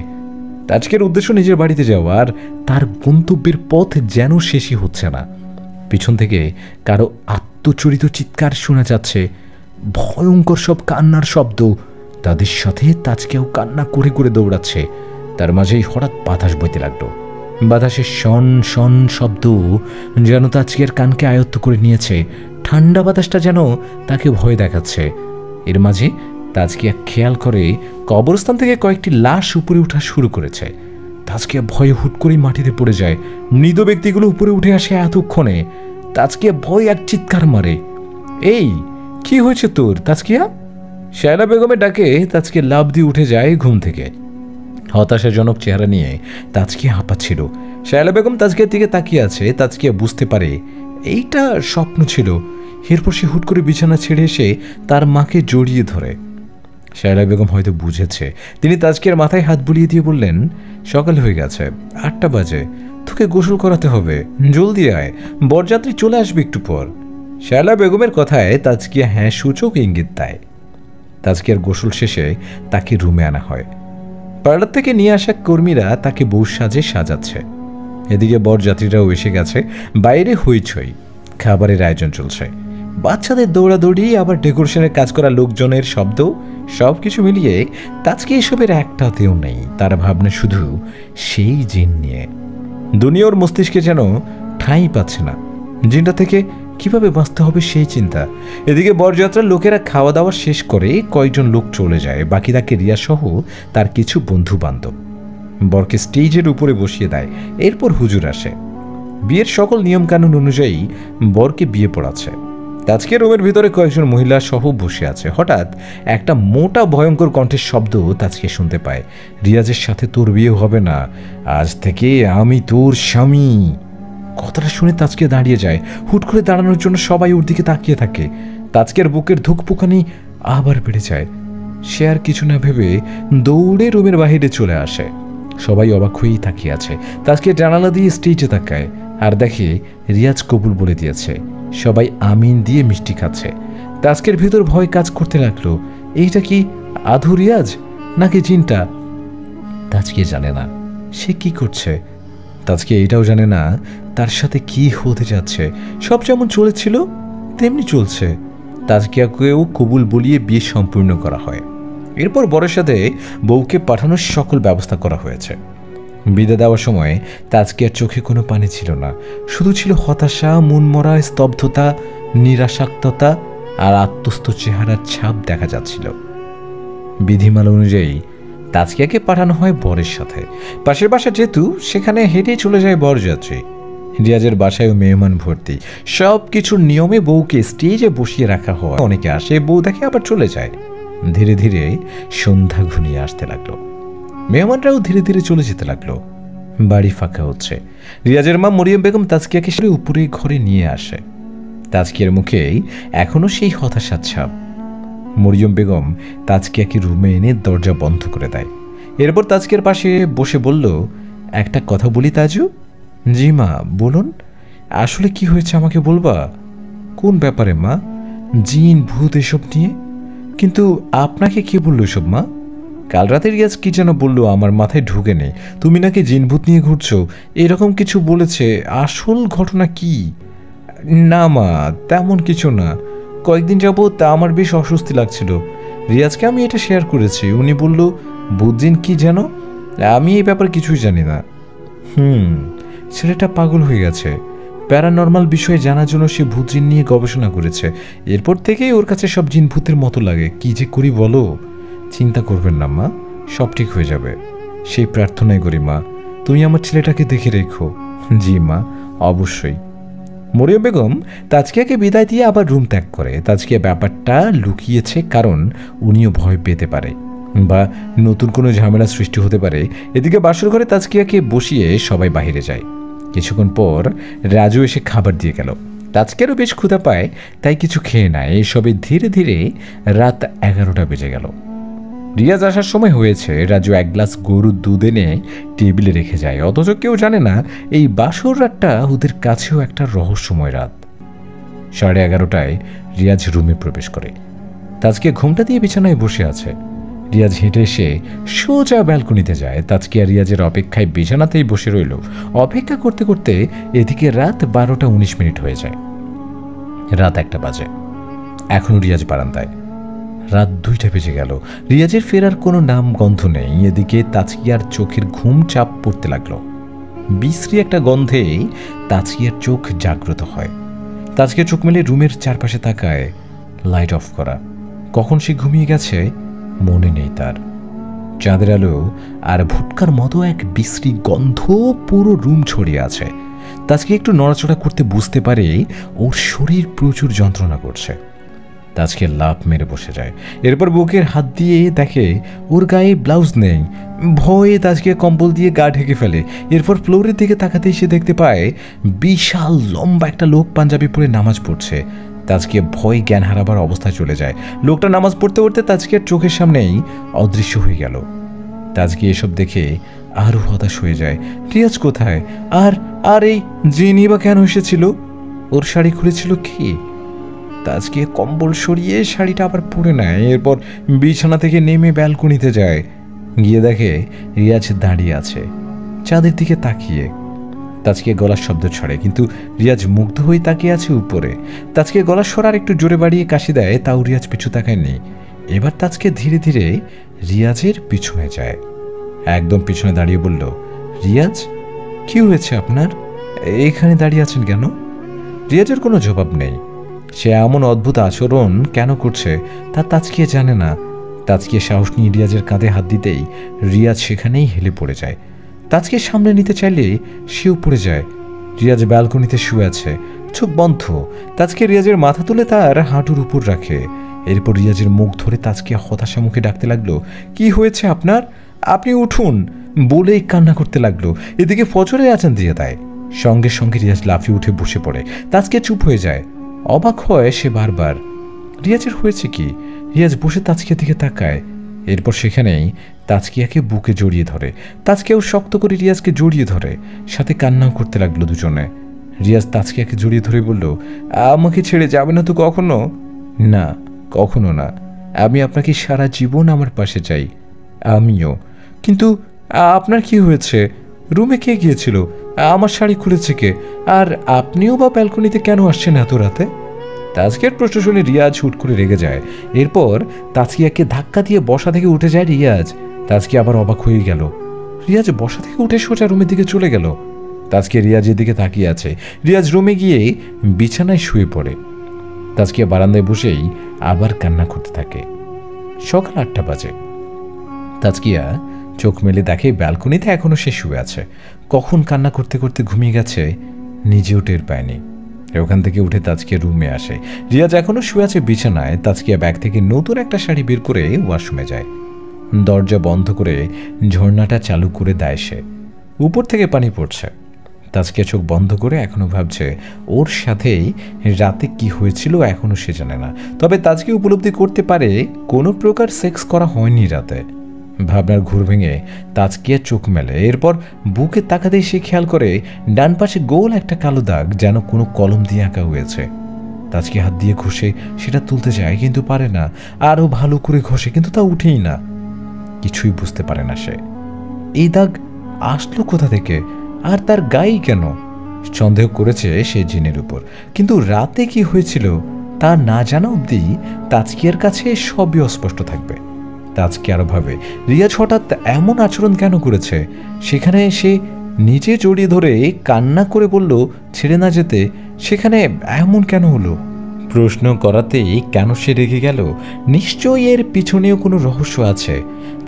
তাজকিয়ার উদ্দেশ্য নিজের বাড়িতে যাওয়া, আর তার গন্তব্যের পথ যেন শেষই হচ্ছে না। পিছন থেকে কারো আত্মচরিত চিৎকার শোনা যাচ্ছে, ভয়ঙ্কর সব কান্নার শব্দ। তাদের সাথে তাজকিয়াও কান্না করে করে দৌড়াচ্ছে। তার মাঝেই হঠাৎ বাতাস বইতে লাগলো। বাতাসের শন শন শব্দ যেন তাজকিয়ার কানকে আয়ত্ত করে নিয়েছে। ঠান্ডা বাতাসটা যেন তাকে ভয় দেখাচ্ছে। এর মাঝে তাজকিয়া খেয়াল করে কবরস্থান থেকে কয়েকটি লাশ উপরে ওঠা শুরু করেছে। তাজকিয়া ভয়ে হুট করেই মাটিতে পড়ে যায়। মৃত ব্যক্তিগুলো উপরে উঠে আসে এতক্ষণে। তাজকিয়া ভয় এক চিৎকার মারে। এই কি হয়েছে তোর তাজকিয়া? শায়লা বেগমের ডাকে তাজকিয়া লাফ দিয়ে উঠে যায় ঘুম থেকে। হতাশাজনক চেহারা নিয়ে তাজকিয়া হাঁপাচ্ছিল। শায়লা বেগম তাজকিয়ার দিকে তাকিয়ে আছে। তাজকিয়া বুঝতে পারে এইটা স্বপ্ন ছিল। এরপর সে হুট করে বিছানা ছেড়ে এসে তার মাকে জড়িয়ে ধরে। শায়লা বেগম হয়তো বুঝেছে। তিনি তাজকিয়ার মাথায় হাত বুলিয়ে দিয়ে বললেন, সকাল হয়ে গেছে, 8টা বাজে, তোকে গোসল করাতে হবে, জলদি আয়, বরযাত্রী চলে আসবে একটু পর। শায়লা বেগমের কথায় তাজকিয়া হ্যাঁ সূচক ইঙ্গিত দেয়। তাজকিয়ার গোসল শেষে তাকে রুমে আনা হয়। পার্লার থেকে নিয়ে আসা কর্মীরা তাকে বউ সাজে সাজাচ্ছে। এদিকে বরযাত্রীরাও এসে গেছে। বাইরে হইচই, খাবারের আয়োজন চলছে। বাচ্চাদের দৌড়াদৌড়ি, আবার ডেকোরেশনের কাজ করা লোকজনের শব্দ, সবকিছু মিলিয়ে তাজকে এসবের একটাতেও নেই। তার ভাবনা শুধু সেই জিন নিয়ে। দুনিয়ার মস্তিষ্কে যেন ঠাঁই পাচ্ছে না। জিনটা থেকে কিভাবে বাঁচতে হবে সেই চিন্তা। এদিকে বরযাত্রার লোকেরা খাওয়া দাওয়া শেষ করে কয়েকজন লোক চলে যায়। বাকি থাকে রিয়া সহ তার কিছু বন্ধু বান্ধব। বরকে স্টেজের উপরে বসিয়ে দেয়। এরপর হুজুর আসে। বিয়ের সকল নিয়মকানুন অনুযায়ী বরকে বিয়ে পড়াচ্ছে। আজকে রুমের ভিতরে কয়েকজন মহিলা সহ বসে আছে। হঠাৎ একটা মোটা ভয়ঙ্কর কণ্ঠের শব্দ তাজকে শুনতে পায়, রিয়াজের সাথে তোর বিয়ে হবে না, আজ থেকে আমি তোর স্বামী। কথাটা শুনে তাজকে দাঁড়িয়ে যায়। হুট করে দাঁড়ানোর জন্য সবাই ওর দিকে তাকিয়ে থাকে। তাজকের বুকের ধুকপুকানি আবার বেড়ে যায়। সে আর কিছু না ভেবে দৌড়ে রুমের বাহিরে চলে আসে। সবাই অবাক হয়েই তাকিয়ে আছে। তাজকে জানালা দিয়ে স্টেজে তাকায় আর দেখে রিয়াজ কবুল বলে দিয়েছে। সবাই আমিন দিয়ে মিষ্টি খাচ্ছে। তাজকের ভিতর ভয় কাজ করতে লাগলো। এইটা কি আধু রিয়াজ নাকি জিনটা? তাজকে জানে না সে কি করছে। তাজকে এটাও জানে না তার সাথে কি হতে যাচ্ছে। সব যেমন চলেছিল তেমনি চলছে। তাজকিয়াকেও কবুল বলিয়ে বিয়ে সম্পূর্ণ করা হয়। এরপর বরের সাথে বউকে পাঠানোর সকল ব্যবস্থা করা হয়েছে। বিদায় দেওয়ার সময় তাজকিয়ার চোখে কোনো পানি ছিল না, শুধু ছিল হতাশা, মনমরা স্তব্ধতা, নিরাসক্ততা আর আত্মস্থ চেহারার ছাপ দেখা যাচ্ছিল। বিধিমালা অনুযায়ী তাজকিয়াকে পাঠানো হয় বরের সাথে। পাশের বাসা যেহেতু, সেখানে হেঁটেই চলে যায় বরযাত্রী। রিয়াজের বাসায়ও মেহমান ভর্তি। সব কিছুর নিয়মে বউকে স্টেজে বসিয়ে রাখা হয়। অনেকে আসে, বউ দেখে আবার চলে যায়। ধীরে ধীরে সন্ধ্যা ঘনিয়ে আসতে লাগলো। মেহমানরাও ধীরে ধীরে চলে যেতে লাগলো। বাড়ি ফাঁকা হচ্ছে। রিয়াজের মা মরিয়ম বেগম তাজকিয়াকে সে উপরে ঘরে নিয়ে আসে। তাজকিয়ার মুখেই এখনো সেই হতাশার ছাপ। মরিয়ম বেগম তাজকিয়াকে রুমে এনে দরজা বন্ধ করে দেয়। এরপর তাজকিয়ার পাশে বসে বলল, একটা কথা বলি তাজু? জি মা বলুন। আসলে কি হয়েছে আমাকে বলবা? কোন ব্যাপারে মা? জিন ভূত এসব নিয়ে? কিন্তু আপনাকে কে বললো এসব মা? কাল রাতে রিয়াজ কি যেন বললো, আমার মাথায় ঢুকে নেই। তুমি নাকি জিনভূত নিয়ে ঘুরছো, এরকম কিছু বলেছে। আসল ঘটনা কি? না মা তেমন কিছু না। কয়েকদিন যাবত আমার বেশ অস্বস্তি লাগছিল। রিয়াজকে আমি এটা শেয়ার করেছি। উনি বলল ভূত জিন কি যেন। আমি এই ব্যাপারে কিছুই জানি না। ছেলেটা পাগল হয়ে গেছে। প্যারানর্মাল বিষয়ে জানার জন্য সে ভূত জিন নিয়ে গবেষণা করেছে। এরপর থেকেই ওর কাছে সব জিন ভূতের মতো লাগে। কি যে করি বলো? চিন্তা করবেন না মা, সব ঠিক হয়ে যাবে। সেই প্রার্থনাই করি মা, তুমি আমার ছেলেটাকে দেখে রেখো। জি মা অবশ্যই। মরিয়ম বেগম তাজকিয়াকে বিদায় দিয়ে আবার রুম ত্যাগ করে। তাজকিয়া ব্যাপারটা লুকিয়েছে, কারণ উনিও ভয় পেতে পারে বা নতুন কোনো ঝামেলা সৃষ্টি হতে পারে। এদিকে বাসর ঘরে তাজকিয়াকে বসিয়ে সবাই বাইরে যায়। কিছুক্ষণ পর রাজু এসে খাবার দিয়ে গেল। তাজকিয়ারও বেশ ক্ষুধা পায়, তাই কিছু খেয়ে নেয়। এসবে ধীরে ধীরে রাত 11টা বেজে গেল। রিয়াজ আসার সময় হয়েছে। রাজু এক গ্লাস গরুর দুধ এনে টেবিলে রেখে যায়। অথচ কেউ জানে না এই বাসর রাতটা ওদের কাছেও একটা রহস্যময় রাত। 11:30টায় রিয়াজ রুমে প্রবেশ করে। তাজকিয়া ঘুমটা দিয়ে বিছানায় বসে আছে। রিয়াজ হেঁটে এসে সোজা ব্যালকনিতে যায়। তাজকিয়া রিয়াজের অপেক্ষায় বিছানাতেই বসে রইল। অপেক্ষা করতে করতে এদিকে রাত 12:19 হয়ে যায়। রাত 1টা বাজে। এখনো রিয়াজ বারান্দায়। রাত 2টা বেজে গেল। রিয়াজের ফেরার কোনো নাম গন্ধ নেই। এদিকে তাজকিয়ার চোখের ঘুম চাপ পড়তে লাগলো। বিশ্রী একটা গন্ধে তাজকিয়ার চোখ জাগ্রত হয়। তাজকিয়া চোখ মেলে রুমের চারপাশে তাকায়। লাইট অফ করা। কখন সে ঘুমিয়ে গেছে মনে নেই তার। চাঁদের আলো আর ভুটকার মতো এক বিশ্রী গন্ধ পুরো রুম ছড়িয়ে আছে। তাজকিয়া একটু নড়াচড়া করতে বুঝতে পারে ওর শরীর প্রচুর যন্ত্রণা করছে। তাজকিয়া লাফ মেরে বসে যায়। এরপর বুকের হাত দিয়ে দেখে ওর গায়ে ব্লাউজ নেই। ভয়ে তাজকিয়া কম্বল দিয়ে গা ঢেকে ফেলে। এরপর ফ্লোরের দিকে তাকাতে এসে দেখতে পায় বিশাল লম্বা একটা লোক পাঞ্জাবি পরে নামাজ পড়ছে। তাজকিয়া ভয় জ্ঞান হারাবার অবস্থায় চলে যায়। লোকটা নামাজ পড়তে পড়তে তাজকিয়ার চোখের সামনেই অদৃশ্য হয়ে গেল। তাজকিয়া এসব দেখে আরও হতাশ হয়ে যায়। রিয়াজ কোথায়? আর এই জিনি বা কেন এসেছিল? ওর শাড়ি খুলেছিল কি? তাজকিয়া কম্বল সরিয়ে শাড়িটা আবার পরে নেয়। এরপর বিছানা থেকে নেমে ব্যালকনিতে যায়। গিয়ে দেখে রিয়াজ দাঁড়িয়ে আছে চাঁদের দিকে তাকিয়ে। তাজকিয়া গলার শব্দ ছড়ে, কিন্তু রিয়াজ মুগ্ধ হয়ে তাকিয়ে আছে উপরে। তাজকিয়া গলার স্বর আর একটু জোরে বাড়িয়ে কাশি দেয়, তাও রিয়াজ পিছু তাকায়নি। এবার তাজকিয়া ধীরে ধীরে রিয়াজের পিছনে যায়। একদম পিছনে দাঁড়িয়ে বলল, রিয়াজ কি হয়েছে আপনার? এখানে দাঁড়িয়ে আছেন কেন? রিয়াজের কোনো জবাব নেই। সে এমন অদ্ভুত আচরণ কেন করছে তা তাজকিয়া জানে না। তাজকিয়া সাহস নিয়ে রিয়াজের কাঁধে হাত দিতেই রিয়াজ সেখানেই হেলে পড়ে যায়। তাজকিয়া সামনে নিতে চাইলে সেও পড়ে যায়। রিয়াজ ব্যালকনিতে শুয়ে আছে, চোখ বন্ধ। তাজকিয়া রিয়াজের মাথা তুলে তার হাঁটুর উপর রাখে। এরপর রিয়াজের মুখ ধরে তাজকিয়া হতাশা মুখে ডাকতে লাগলো, কি হয়েছে আপনার? আপনি উঠুন বলেই কান্না করতে লাগলো। এদিকে ফজরের আজান দিয়ে দেয়। সঙ্গে সঙ্গে রিয়াজ লাফিয়ে উঠে বসে পড়ে। তাজকিয়া চুপ হয়ে যায়। অবাক হয় সে বারবার। রিয়াজের হয়েছে কি? রিয়াজ বসে তাজকিয়ার দিকে তাকায়। এরপর সেখানেই তাজকিয়াকে বুকে জড়িয়ে ধরে। তাজকিয়াও শক্ত করে রিয়াজকে জড়িয়ে ধরে, সাথে কান্নাও করতে লাগলো দুজনে। রিয়াজ তাজকিয়াকে জড়িয়ে ধরে বলল, আমাকে ছেড়ে যাবে না তো কখনো? না, কখনো না। আমি আপনাকে সারা জীবন আমার পাশে চাই। আমিও। কিন্তু আপনার কি হয়েছে? রুমে কে গিয়েছিল? আমার শাড়ি খুলেছে কে? আর আপনিও বা ব্যালকনিতে কেন আসছেন এত রাতে? তাজকিয়ার প্রশ্ন শুনে রিয়াজ হুট করে রেগে যায়। এরপর তাজকিয়াকে ধাক্কা দিয়ে বসা থেকে উঠে যায় রিয়াজ। তাজকিয়া আবার অবাক হয়ে গেল। রিয়াজ বসা থেকে উঠে সোজা রুমের দিকে চলে গেল। তাজকিয়া রিয়াজের দিকে তাকিয়ে আছে। রিয়াজ রুমে গিয়ে বিছানায় শুয়ে পড়ে। তাজকিয়া বারান্দায় বসেই আবার কান্না করতে থাকে। সকাল 8টা বাজে। তাজকিয়া চোখ মেলে দেখে ব্যালকনিতে এখনো সে শুয়ে আছে। কখন কান্না করতে করতে ঘুমিয়ে গেছে নিজেও টের পায়নি। ওখান থেকে উঠে তাজকিয়া রুমে আসে। রিয়াজ এখনো শুয়ে আছে বিছানায়। তাজকিয়া ব্যাগ থেকে নতুন একটা শাড়ি বের করে ওয়াশরুমে যায়। দরজা বন্ধ করে ঝর্ণাটা চালু করে দেয় সে। উপর থেকে পানি পড়ছে। তাজকিয়া চোখ বন্ধ করে এখনো ভাবছে ওর সাথেই রাতে কি হয়েছিল এখনো সে জানে না। তবে তাজকিয়া উপলব্ধি করতে পারে কোনো প্রকার সেক্স করা হয়নি রাতে। ভাবনার ঘুর ভেঙে তাজকিয়া চোখ মেলে। এরপর বুকে তাকাতেই সে খেয়াল করে ডান পাশে গোল একটা কালো দাগ, যেন কোনো কলম দিয়ে আঁকা হয়েছে। তাজকিয়া হাত দিয়ে ঘষে সেটা তুলতে যায়, কিন্তু পারে না। আরও ভালো করে ঘষে, কিন্তু তা উঠেই না। কিছুই বুঝতে পারে না সে। এই দাগ আসলো কোথা থেকে, আর তার গায়ে কেন? সন্দেহ করেছে সে জিনের উপর, কিন্তু রাতে কি হয়েছিল তা না জানা অবধি তাজকিয়ার কাছে সবই অস্পষ্ট থাকবে। তাজকিয়া আরো ভাবে রিয়াজ হঠাৎ এমন আচরণ কেন করেছে। সেখানে সে নিজে জড়িয়ে ধরে কান্না করে বলল ছেড়ে না যেতে, সেখানে এমন কেন হলো? প্রশ্ন করাতেই কেন সে রেগে গেল? নিশ্চয়ই এর পিছনেও কোনো রহস্য আছে।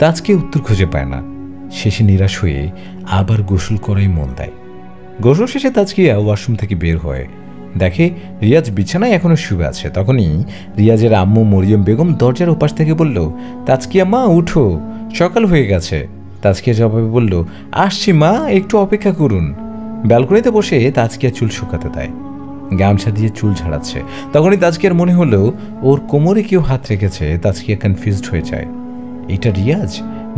তাজকিয়া উত্তর খুঁজে পায় না। শেষে নিরাশ হয়ে আবার গোসল করাই মন দেয়। গোসল শেষে তাজকিয়া ওয়াশরুম থেকে বের হয়। দেখে রিয়াজ বিছানায় এখনো শুয়ে আছে। তখনই রিয়াজের আম্মু মরিয়ম বেগম দরজার ওপাশ থেকে বলল, তাজকিয়া মা উঠো, সকাল হয়ে গেছে। তাজকিয়া জবাবে বলল, আসছি মা, একটু অপেক্ষা করুন। ব্যালকনিতে বসে তাজকিয়া চুল শুকাতে দেয়। গামছা দিয়ে চুল ঝাড়াচ্ছে। তখনই তাজকিয়ার মনে হলো ওর কোমরে কেউ হাত রেখেছে। তাজকিয়া কনফিউজড হয়ে যায়, এটা রিয়াজ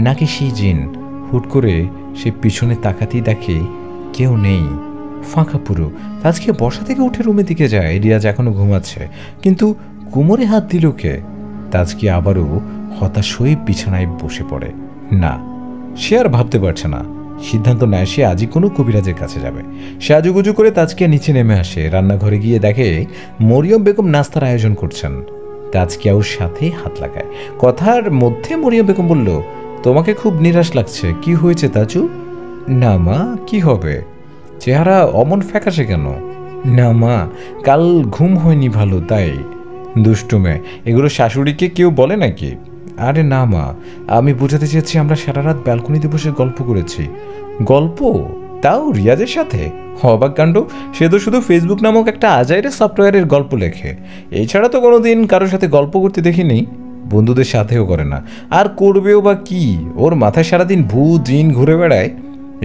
নাকি সেই জিন? হুট করে সে পিছনে তাকাতেই দেখে কেউ নেই, ফাঁকা পুরো। তাজকিয়া বসা থেকে উঠে রুমের দিকে যায়। রিয়াজ এখনো ঘুমাচ্ছে, কিন্তু কোমরে হাত দিল কে? তাজকিয়া আবারও হতাশ হয়ে বিছানায় বসে পড়ে। না, সে আর ভাবতে পারছে না। সিদ্ধান্ত নেয় সে আজই কোনো কবিরাজের কাছে যাবে। সাজুগুজু করে তাজকিয়া নিচে নেমে আসে। রান্নাঘরে গিয়ে দেখে মরিয়ম বেগম নাস্তার আয়োজন করছেন। তাজকিয়া ওর সাথে হাত লাগায়। কথার মধ্যে মরিয়ম বেগম বলল, তোমাকে খুব নিরাশ লাগছে, কি হয়েছে তাজু? না মা, কি হবে? চেহারা অমন ফ্যাকাশে কেন? না মা, কাল ঘুম হয়নি ভালো তাই। দুষ্টু মেয়ে, এগুলো শাশুড়িকে কেউ বলে নাকি? আরে না মা, আমি বোঝাতে চেয়েছি আমরা সারা রাত ব্যালকনিতে বসে গল্প করেছি। গল্প? তাও রিয়াজের সাথে? অবাক কাণ্ড, সে তো শুধু ফেসবুক নামক একটা আজাইরের সফটওয়্যারের গল্প লেখে, এছাড়া তো কোনোদিন কারোর সাথে গল্প করতে দেখিনি। বন্ধুদের সাথেও করে না, আর করবেও বা কি? ওর মাথায় সারাদিন ভূত জিন ঘুরে বেড়ায়,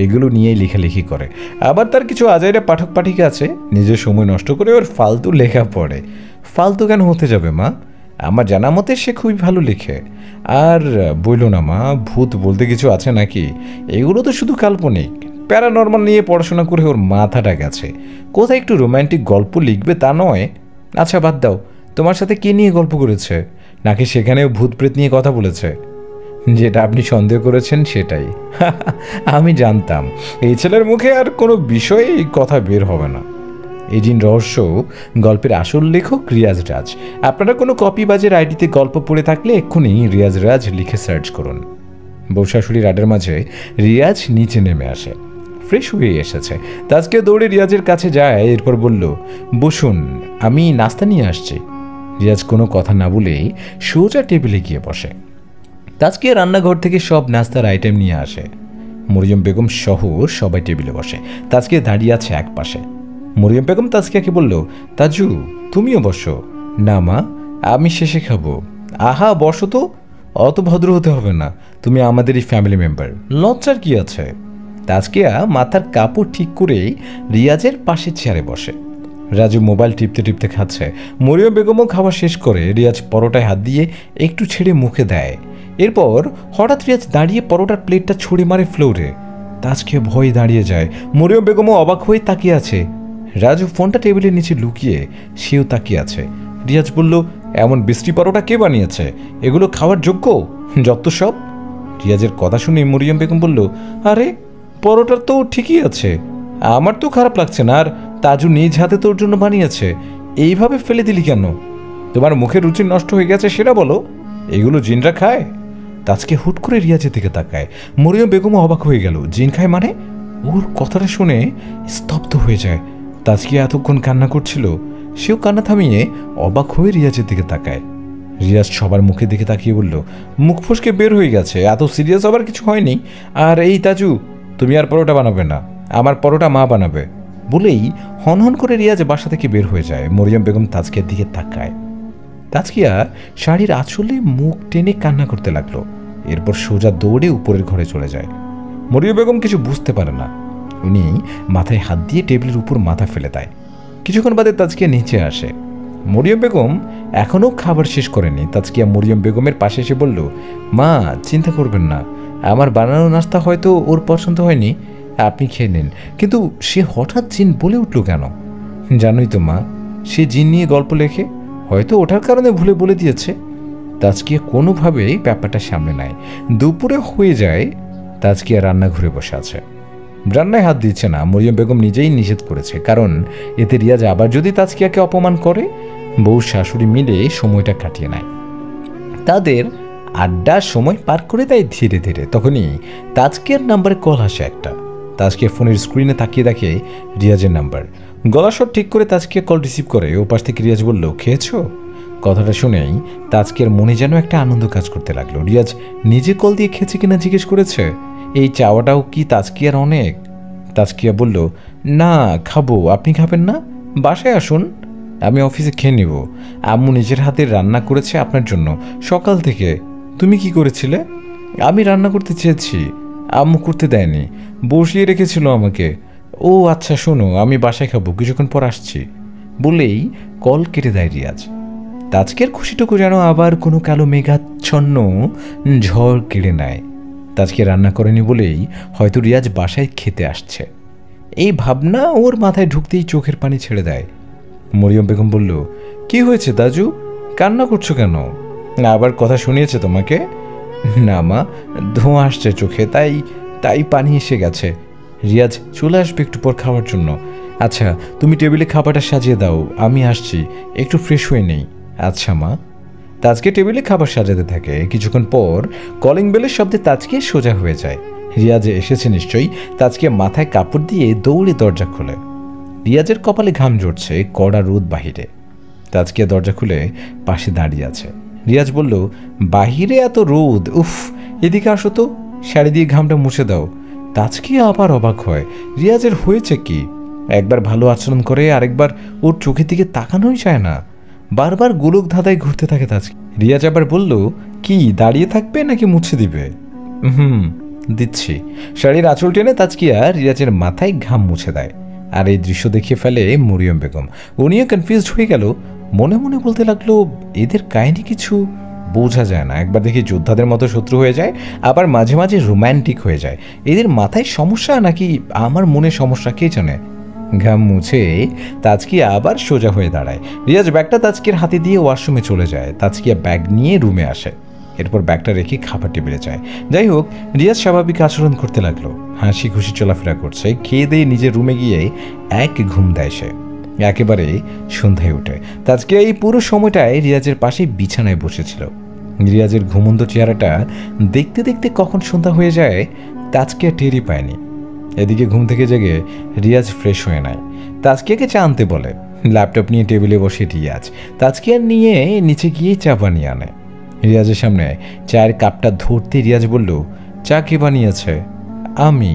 এগুলো নিয়েই লেখালেখি করে। আবার তার কিছু আজাইরা পাঠক পাঠিকা আছে, নিজের সময় নষ্ট করে ওর ফালতু লেখা পড়ে। ফালতু কেন হতে যাবে মা? আমার জানা মতে সে খুবই ভালো লেখে। আর বইল না মা, ভূত বলতে কিছু আছে নাকি? এগুলো তো শুধু কাল্পনিক। প্যারানর্মাল নিয়ে পড়াশোনা করে ওর মাথাটা গেছে, কোথায় একটু রোম্যান্টিক গল্প লিখবে তা নয়। আচ্ছা বাদ দাও, তোমার সাথে কে নিয়ে গল্প করেছে? নাকি সেখানেও ভূত প্রেত নিয়ে কথা বলেছে? যেটা আপনি সন্দেহ করেছেন সেটাই। আমি জানতাম এই ছেলের মুখে আর কোনো বিষয়ে কথা বের হবে না। এই জিন রহস্য গল্পের আসল লেখক রিয়াজ রাজ। আপনারা কোনো কপিবাজের আইডিতে গল্প পড়ে থাকলে এক্ষুনি রিয়াজ রাজ লিখে সার্চ করুন। বউ শাশুড়ির আড্ডার মাঝে রিয়াজ নিচে নেমে আসে, ফ্রেশ হয়ে এসেছে। তাজকে দৌড়ে রিয়াজের কাছে যায়, এরপর বলল, বসুন, আমি নাস্তা নিয়ে আসছি। রিয়াজ কোনো কথা না বলেই সোজা টেবিলে গিয়ে বসে। তাজকে রান্নাঘর থেকে সব নাস্তার আইটেম নিয়ে আসে। মরিয়ম বেগম সহ সবাই টেবিলে বসে, তাজকে দাঁড়িয়ে আছে এক পাশে। মরিয়ম বেগম তাজকিয়াকে বলল, তাজু তুমিও বসো। না মা, আমি শেষে খাবো। আহা বসো তো, অত ভদ্র হতে হবে না, তুমি আমাদেরই ফ্যামিলি মেম্বার, লজ্জার কি আছে? তাজকিয়া মাথার কাপড় ঠিক করে রিয়াজের পাশে চেয়ারে বসে। রাজু মোবাইল টিপতে টিপতে খাচ্ছে। মরিয়ম বেগমও খাওয়া শেষ করে রিয়াজ পরোটায় হাত দিয়ে একটু ছেড়ে মুখে দেয়। এরপর হঠাৎ রিয়াজ দাঁড়িয়ে পরোটার প্লেটটা ছুঁড়ে মারে ফ্লোরে। তাজকিয়া ভয়ে দাঁড়িয়ে যায়। মরিয়ম বেগমও অবাক হয়ে তাকিয়ে আছে। রাজু ফোনটা টেবিলের নিচে লুকিয়ে সেও তাকিয়ে আছে। রিয়াজ বলল, এমন বৃষ্টি পরোটা কে বানিয়েছে? এগুলো খাওয়ার যোগ্য? যত সব। রিয়াজের কথা শুনে মরিয়ম বেগম বলল, আরে পরোটার তো ঠিকই আছে, আমার তো খারাপ লাগছে না। আর তাজু নিজ হাতে তোর জন্য বানিয়েছে, এইভাবে ফেলে দিলি কেন? তোমার মুখের রুচি নষ্ট হয়ে গেছে সেটা বলো। এগুলো জিনরা খায়? তাজকে হুট করে রিয়াজের দিকে তাকায়। মরিয়ম বেগমও অবাক হয়ে গেল। জিন খায় মানে? ওর কথাটা শুনে স্তব্ধ হয়ে যায়। তাজকে এতক্ষণ কান্না করছিল, সেও কান্না থামিয়ে অবাক হয়ে রিয়াজের দিকে তাকায়। রিয়াজ সবার মুখে দিকে তাকিয়ে বলল, মুখ ফসকে বের হয়ে গেছে, এত সিরিয়াস হবার কিছু হয়নি। আর এই তাজু, তুমি আর পরোটা বানাবে না, আমার পরোটা মা বানাবে। বলেই হনহন করে রিয়াজ বাসা থেকে বের হয়ে যায়। মরিয়ম বেগম তাজকিয়ার দিকে তাকায়। তাজকিয়া শাড়ির আঁচলে মুখ টেনে কান্না করতে লাগলো। এরপর সোজা দৌড়ে উপরের ঘরে চলে যায়। মরিয়ম বেগম কিছু বুঝতে পারে না। উনি মাথায় হাত দিয়ে টেবিলের উপর মাথা ফেলে দেয়। কিছুক্ষণ বাদে তাজকিয়া নিচে আসে। মরিয়ম বেগম এখনও খাবার শেষ করেনি। তাজকিয়া মরিয়ম বেগমের পাশে এসে বলল, মা চিন্তা করবেন না, আমার বানানো নাস্তা হয়তো ওর পছন্দ হয়নি, আপনি খেয়ে নিন। কিন্তু সে হঠাৎ জিন বলে উঠল কেন? জানোই তো মা, সে জিন নিয়ে গল্প লেখে, হয়তো ওঠার কারণে ভুলে বলে দিয়েছে। তাজকিয়া কোনোভাবেই ব্যাপারটা সামনে নেয়। দুপুরে হয়ে যায়, তাজকিয়া রান্নাঘরে বসে আছে, রান্নায় হাত দিচ্ছে না। মরিয়ম বেগম নিজেই নিষেধ করেছে, কারণ এতে রিয়াজ আবার যদি তাজকিয়াকে অপমান করে, বউ শাশুড়ি মিলে সময়টা কাটিয়ে নেয়। তাদের আড্ডার সময় পার করে দেয় ধীরে ধীরে। তখনই তাজকিয়ার নাম্বারে কল আসে একটা। তাজকিয়া ফোনের স্ক্রিনে তাকিয়ে দেখে রিয়াজের নাম্বার। গলাস্বর ঠিক করে তাজকিয়া কল রিসিভ করে। ও পাশ থেকে রিয়াজ বলল, খেয়েছো? কথাটা শুনেই তাজকিয়ার মনে যেন একটা আনন্দ কাজ করতে লাগলো। রিয়াজ নিজে কল দিয়ে খেয়েছে কিনা জিজ্ঞেস করেছে। এই চাওয়াটাও কি তাজকিয়ার অনেক? তাজকিয়া বলল, না খাবো, আপনি খাবেন না? বাসায় আসুন, আমি অফিসে খেয়ে নেব। আম্মু নিজের হাতে রান্না করেছে আপনার জন্য সকাল থেকে। তুমি কি করেছিলে? আমি রান্না করতে চেয়েছি, আম্মু করতে দেয়নি, বসিয়ে রেখেছিল আমাকে। ও আচ্ছা শোনো, আমি বাসায় খাবো, কিছুক্ষণ পর আসছি। বলেই কল কেটে দেয় রিয়াজ। তাজকের খুশিটুকু যেন আবার কোনো কালো মেঘাচ্ছন্ন ঝড় কেড়ে নেয়। তাজকে রান্না করেনি বলেই হয়তো রিয়াজ বাসায় খেতে আসছে, এই ভাবনা ওর মাথায় ঢুকতেই চোখের পানি ছেড়ে দেয়। মরিয়ম বেগম বলল, কি হয়েছে দাজু, কান্না করছো কেন? আবার কথা শুনিয়েছে তোমাকে? না মা, ধোঁয়া আসছে চোখে, তাই পানি এসে গেছে। রিয়াজ চলে আসবে একটু পর খাওয়ার জন্য। আচ্ছা তুমি টেবিলে খাবারটা সাজিয়ে দাও, আমি আসছি, একটু ফ্রেশ হয়ে নেই। আচ্ছা মা। তাজকে টেবিলে খাবার সাজাতে থাকে। কিছুক্ষণ পর কলিং বেলের শব্দে তাজকে সোজা হয়ে যায়। রিয়াজ এসেছে নিশ্চয়ই। তাজকে মাথায় কাপড় দিয়ে দৌড়ে দরজা খোলে। রিয়াজের কপালে ঘাম জড়ছে, কড়া রোদ বাহিরে। তাজকে দরজা খুলে পাশে দাঁড়িয়ে আছে। রিয়াজ বলল, বাহিরে এত রোদ, উফ, এদিকে আসো তো, শাড়ি দিয়ে ঘামটা মুছে দাও। তাজকে আবার অবাক হয়, রিয়াজের হয়েছে কি? একবার ভালো আচরণ করে, আরেকবার ওর চোখের দিকে তাকানোই চায় না। বারবার গোলক ধাঁধায় ঘুরতে থাকে তাজকে। রিয়াজ আবার বলল, কি দাঁড়িয়ে থাকবে নাকি মুছে দিবে? দিচ্ছি। শাড়ির আঁচল টেনে তাজকিয়া রিয়াজের মাথায় ঘাম মুছে দেয়। আর এই দৃশ্য দেখে ফেলে মরিয়ম বেগম। উনিও কনফিউজড হয়ে গেল। মনে মনে বলতে লাগলো, এদের কাহিনী কিছু বোঝা যায় না। একবার দেখি যোদ্ধাদের মতো শত্রু হয়ে যায়, আবার মাঝে মাঝে রোম্যান্টিক হয়ে যায়। এদের মাথায় সমস্যা নাকি আমার মনে সমস্যা, কে জানে। ঘাম মুছে তাজকিয়া আবার সোজা হয়ে দাঁড়ায়। রিয়াজ ব্যাগটা তাজকিয়ার হাতে দিয়ে ওয়াশরুমে চলে যায়। তাজকিয়া ব্যাগ নিয়ে রুমে আসে। এরপর ব্যাগটা রেখে খাবার টেবিলে যায়। যাই হোক, রিয়াজ স্বাভাবিক আচরণ করতে লাগলো, হাসি খুশি চলাফেরা করছে। খেয়ে দিয়ে নিজের রুমে গিয়ে এক ঘুম দেয় সে। একেবারে সন্ধ্যায় ওঠে। তাজকিয়া এই পুরো সময়টায় রিয়াজের পাশে বিছানায় বসেছিল। রিয়াজের ঘুমন্ত চেহারাটা দেখতে দেখতে কখন সন্ধ্যা হয়ে যায় তাজকিয়া টেরই পায়নি। এদিকে ঘুম থেকে জেগে রিয়াজ ফ্রেশ হয়ে নেয়। তাজকিয়াকে চা আনতে বলে। ল্যাপটপ নিয়ে টেবিলে বসে রিয়াজ তাজকিয়া নিয়ে নিচে গিয়ে চা বানিয়ে আনে। রিয়াজের সামনে চায়ের কাপটা ধরতে রিয়াজ বলল, চা কে বানিয়েছে? আমি।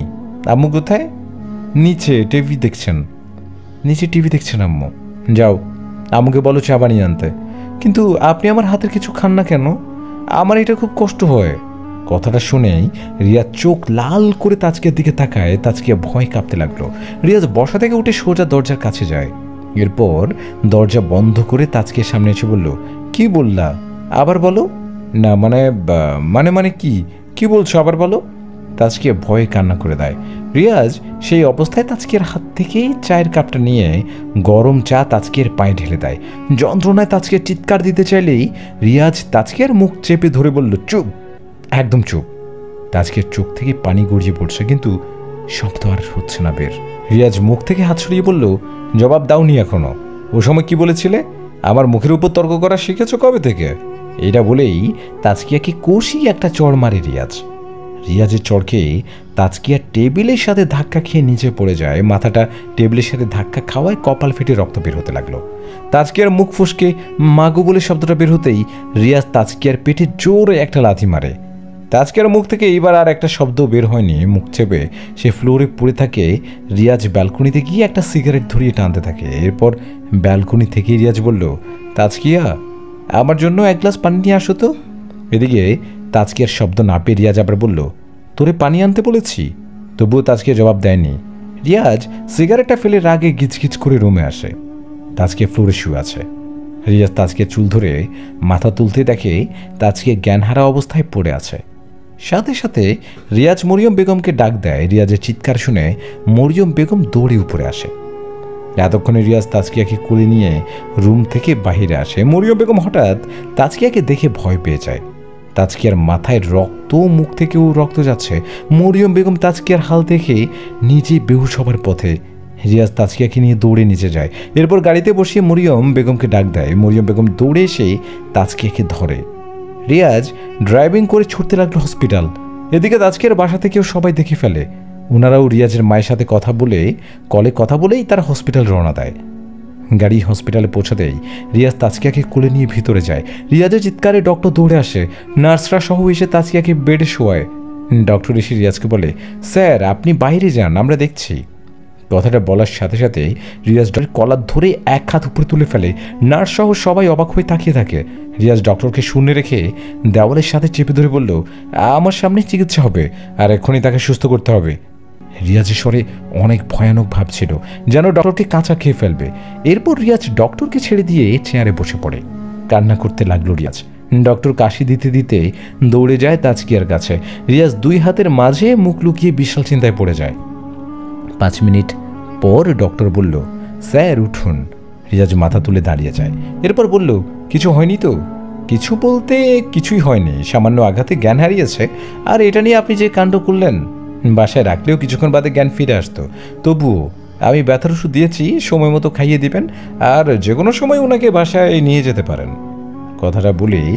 আম্মু কোথায়? নিচে টিভি দেখছেন। নিচে টিভি দেখছেন আম্মু? যাও, আম্মুকে বলো চা বানিয়ে আনতে। কিন্তু আপনি আমার হাতের কিছু খান না কেন? আমার এটা খুব কষ্ট হয়। কথাটা শুনেই রিয়াজ চোখ লাল করে তাজকিয়ার দিকে তাকায়। তাজকিয়া ভয় কাঁপতে লাগলো। রিয়াজ বসা থেকে উঠে সোজা দরজার কাছে যায়। এরপর দরজা বন্ধ করে তাজকিয়ার সামনে এসে বলল, কি বললা? আবার বলো। না মানে মানে কি কি বলছো, আবার বলো। তাজকিয়া ভয়ে কান্না করে দেয়। রিয়াজ সেই অবস্থায় তাজকিয়ার হাত থেকেই চায়ের কাপটা নিয়ে গরম চা তাজকিয়ার পায়ে ঢেলে দেয়। যন্ত্রণায় তাজকিয়া চিৎকার দিতে চাইলেই রিয়াজ তাজকিয়ার মুখ চেপে ধরে বলল, চুপ, একদম চুপ। তাজকিয়ার চোখ থেকে পানি গড়িয়ে পড়ছে, কিন্তু শব্দ আর হচ্ছে না বের। রিয়াজ মুখ থেকে হাত সরিয়ে বলল, জবাব দাওনি এখনো। ও সময় কি বলেছিলে? আমার মুখের উপর তর্ক করা শিখেছ কবে থেকে? এটা বলেই তাজকিয়াকে কষিয়ে একটা চড় মারে রিয়াজ। রিয়াজের চড়কে তাজকিয়া টেবিলের সাথে ধাক্কা খেয়ে নিচে পড়ে যায়। মাথাটা টেবিলের সাথে ধাক্কা খাওয়ায় কপাল ফেটে রক্ত বের হতে লাগলো। তাজকিয়ার মুখ ফুসকে মাগো বলে শব্দটা বের হতেই রিয়াজ তাজকিয়ার পেটে জোরে একটা লাথি মারে। তাজকিয়ার মুখ থেকে এইবার আর একটা শব্দ বের হয়নি। মুখ চেপে সে ফ্লোরে পড়ে থাকে। রিয়াজ ব্যালকনিতে গিয়ে একটা সিগারেট ধরিয়ে টানতে থাকে। এরপর ব্যালকনি থেকে রিয়াজ বলল, তাজকিয়া, আমার জন্য এক গ্লাস পানি নিয়ে আসো তো। এদিকে তাজকিয়ার শব্দ না পেয়ে রিয়াজ আবার বলল, তোরে পানি আনতে বলেছি। তবুও তাজকিয়া জবাব দেয়নি। রিয়াজ সিগারেটটা ফেলে রাগে গিচগিচ করে রুমে আসে। তাজকিয়া ফ্লোরে শুয়ে আছে। রিয়াজ তাজকিয়া চুল ধরে মাথা তুলতে দেখে তাজকিয়া জ্ঞানহারা অবস্থায় পড়ে আছে। সাথে সাথে রিয়াজ মরিয়ম বেগমকে ডাক দেয়। রিয়াজের চিৎকার শুনে মরিয়ম বেগম দৌড়ে উপরে আসে। এতক্ষণে রিয়াজ তাজকিয়াকে কোলে নিয়ে রুম থেকে বাহিরে আসে। মরিয়ম বেগম হঠাৎ তাজকিয়াকে দেখে ভয় পেয়ে যায়। তাজকিয়ার মাথায় রক্ত, মুখ থেকেও রক্ত যাচ্ছে। মরিয়ম বেগম তাজকিয়ার হাল দেখে নিজে বেহুশ হবার পথে। রিয়াজ তাজকিয়াকে নিয়ে দৌড়ে নিচে যায়। এরপর গাড়িতে বসিয়ে মরিয়ম বেগমকে ডাক দেয়। মরিয়ম বেগম দৌড়ে এসে তাজকিয়াকে ধরে। রিয়াজ ড্রাইভিং করে ছুটতে লাগলো হসপিটাল। এদিকে তাজকিয়ার বাসা থেকেও সবাই দেখে ফেলে। ওনারাও রিয়াজের মায়ের সাথে কথা বলে কলে কথা বলেই তারা হসপিটাল রওনা দেয়। গাড়ি হসপিটালে পৌঁছাতেই রিয়াজ তাজকিয়াকে কোলে নিয়ে ভিতরে যায়। রিয়াজের চিৎকারে ডক্টর দৌড়ে আসে। নার্সরা সহ এসে তাজকিয়াকে বেডে শোয়ায়। ডক্টর এসে রিয়াজকে বলে, স্যার আপনি বাইরে যান, আমরা দেখছি। কথাটা বলার সাথে সাথে রিয়াজ ডক্টরের কলার ধরে এক হাত উপরে তুলে ফেলে। নার্স সহ সবাই অবাক হয়ে তাকিয়ে থাকে। রিয়াজ ডক্টরকে শূন্য রেখে দেওয়ালের সাথে চেপে ধরে বলল, আমার সামনে চিকিৎসা হবে, আর এক্ষুনি তাকে সুস্থ করতে হবে। রিয়াজের স্বরে অনেক ভয়ানক ভাব ছিল, যেন ডক্টরকে কাঁচা খেয়ে ফেলবে। এরপর রিয়াজ ডক্টরকে ছেড়ে দিয়ে চেয়ারে বসে পড়ে। কান্না করতে লাগলো রিয়াজ। ডক্টর কাশি দিতে দিতে দৌড়ে যায় তাজকিয়ার কাছে। রিয়াজ দুই হাতের মাঝে মুখ লুকিয়ে বিশাল চিন্তায় পড়ে যায়। 5 মিনিট পর ডক্টর বলল, স্যার উঠুন। রিয়াজ মাথা তুলে দাঁড়িয়ে যায়। এরপর বলল, কিছু হয়নি তো? কিছু বলতে কিছুই হয়নি, সামান্য আঘাতে জ্ঞান হারিয়েছে। আর এটা নিয়ে আপনি যে কাণ্ড করলেন, বাসায় রাখলেও কিছুক্ষণ বাদে জ্ঞান ফিরে আসতো। তবুও আমি ব্যথার ওষুধ দিয়েছি, সময় মতো খাইয়ে দিবেন, আর যে কোনো সময় ওনাকে বাসায় নিয়ে যেতে পারেন। কথাটা বলেই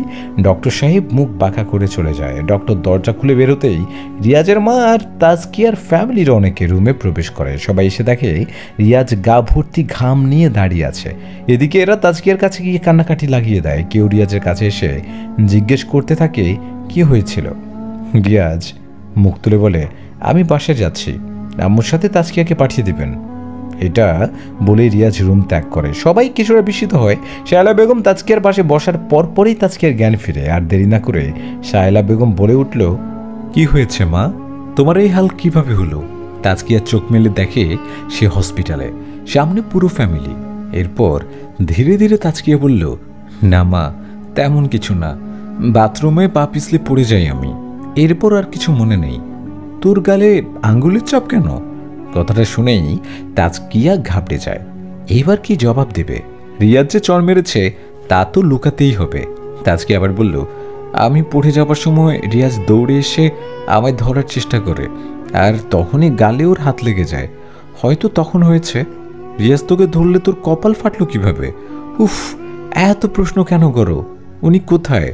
ডক্টর সাহেব মুখ বাঁকা করে চলে যায়। ডক্টর দরজা খুলে বেরোতেই রিয়াজের মা আর তাজকিয়ার ফ্যামিলির অনেকে রুমে প্রবেশ করে। সবাই এসে দেখে রিয়াজ গা ভর্তি ঘাম নিয়ে দাঁড়িয়ে আছে। এদিকে এরা তাজকিয়ার কাছে গিয়ে কান্নাকাটি লাগিয়ে দেয়। কেউ রিয়াজের কাছে এসে জিজ্ঞেস করতে থাকে কি হয়েছিল। রিয়াজ মুখ তুলে বলে, আমি বাসায় যাচ্ছি, আম্মুর সাথে তাজকিয়াকে পাঠিয়ে দিবেন। এটা বলে রিয়াজ রুম ত্যাগ করে। সবাই কিছুটা বিস্মিত হয়। শায়লা বেগম তাজকিয়ার পাশে বসার পরপরই তাজকিয়ার জ্ঞান ফিরে। আর দেরি না করে শায়লা বেগম বলে উঠল, কি হয়েছে মা, তোমার এই হাল কিভাবে হলো? তাজকিয়ার চোখ মেলে দেখে সে হসপিটালে, সামনে পুরো ফ্যামিলি। এরপর ধীরে ধীরে তাজকিয়া বলল, না মা, তেমন কিছু না, বাথরুমে পা পিছলে পড়ে যাই আমি, এরপর আর কিছু মনে নেই। তোর গালে আঙ্গুলের চাপ কেন? কথাটা শুনেই তাজকিয়া ঘাবড়ে যায়। এবার কি জবাব দেবে? রিয়াজ যে চড় মেরেছে তা তো লুকাতেই হবে। তাজকিয়া আবার বলল, আমি পড়ে যাবার সময় রিয়াজ দৌড়ে এসে আমায় ধরার চেষ্টা করে, আর তখনই গালে ওর হাত লেগে যায়, হয়তো তখন হয়েছে। রিয়াজ তোকে ধরলে তোর কপাল ফাটলো কিভাবে? উফ, এত প্রশ্ন কেন করো? উনি কোথায়?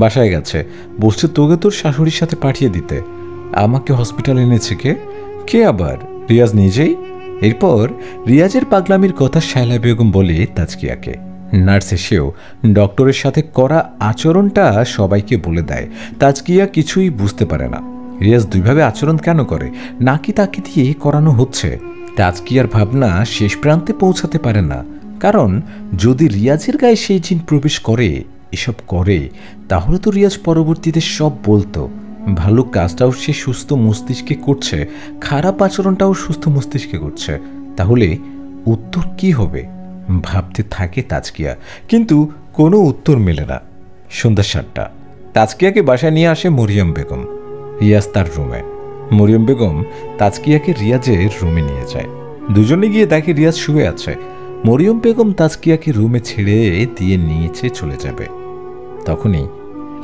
বাসায় গেছে, বলছে তোকে তোর শাশুড়ির সাথে পাঠিয়ে দিতে। আমাকে হসপিটালে এনেছে কে? কে আবার? রিয়াজ নিজেই। এরপর রিয়াজের পাগলামির কথা শায়লা বেগম বলে তাজকিয়াকে। নার্স এসেও ডক্টরের সাথে করা আচরণটা সবাইকে বলে দেয়। তাজকিয়া কিছুই বুঝতে পারে না রিয়াজ দুইভাবে আচরণ কেন করে, নাকি তাকে দিয়ে করানো হচ্ছে। তাজকিয়ার ভাবনা শেষ প্রান্তে পৌঁছাতে পারে না, কারণ যদি রিয়াজের গায়ে সেই জিন প্রবেশ করে, এসব করে, তাহলে তো রিয়াজ পরবর্তীতে সব বলতো। ভালো কাজটাও সে সুস্থ মস্তিষ্কে করছে, খারাপ আচরণটাও সুস্থ মস্তিষ্কে করছে, তাহলে উত্তর কি হবে ভাবতে থাকে তাজকিয়া, কিন্তু কোনো উত্তর মেলে না। সন্ধ্যা 7টা। তাজকিয়াকে বাসায় নিয়ে আসে মরিয়ম বেগম। রিয়াজ তার রুমে। মরিয়ম বেগম তাজকিয়াকে রিয়াজের রুমে নিয়ে যায়। দুজনে গিয়ে দেখে রিয়াজ শুয়ে আছে। মরিয়ম বেগম তাজকিয়াকে রুমে ছেড়ে দিয়ে নিচে চলে যাবে। তখনই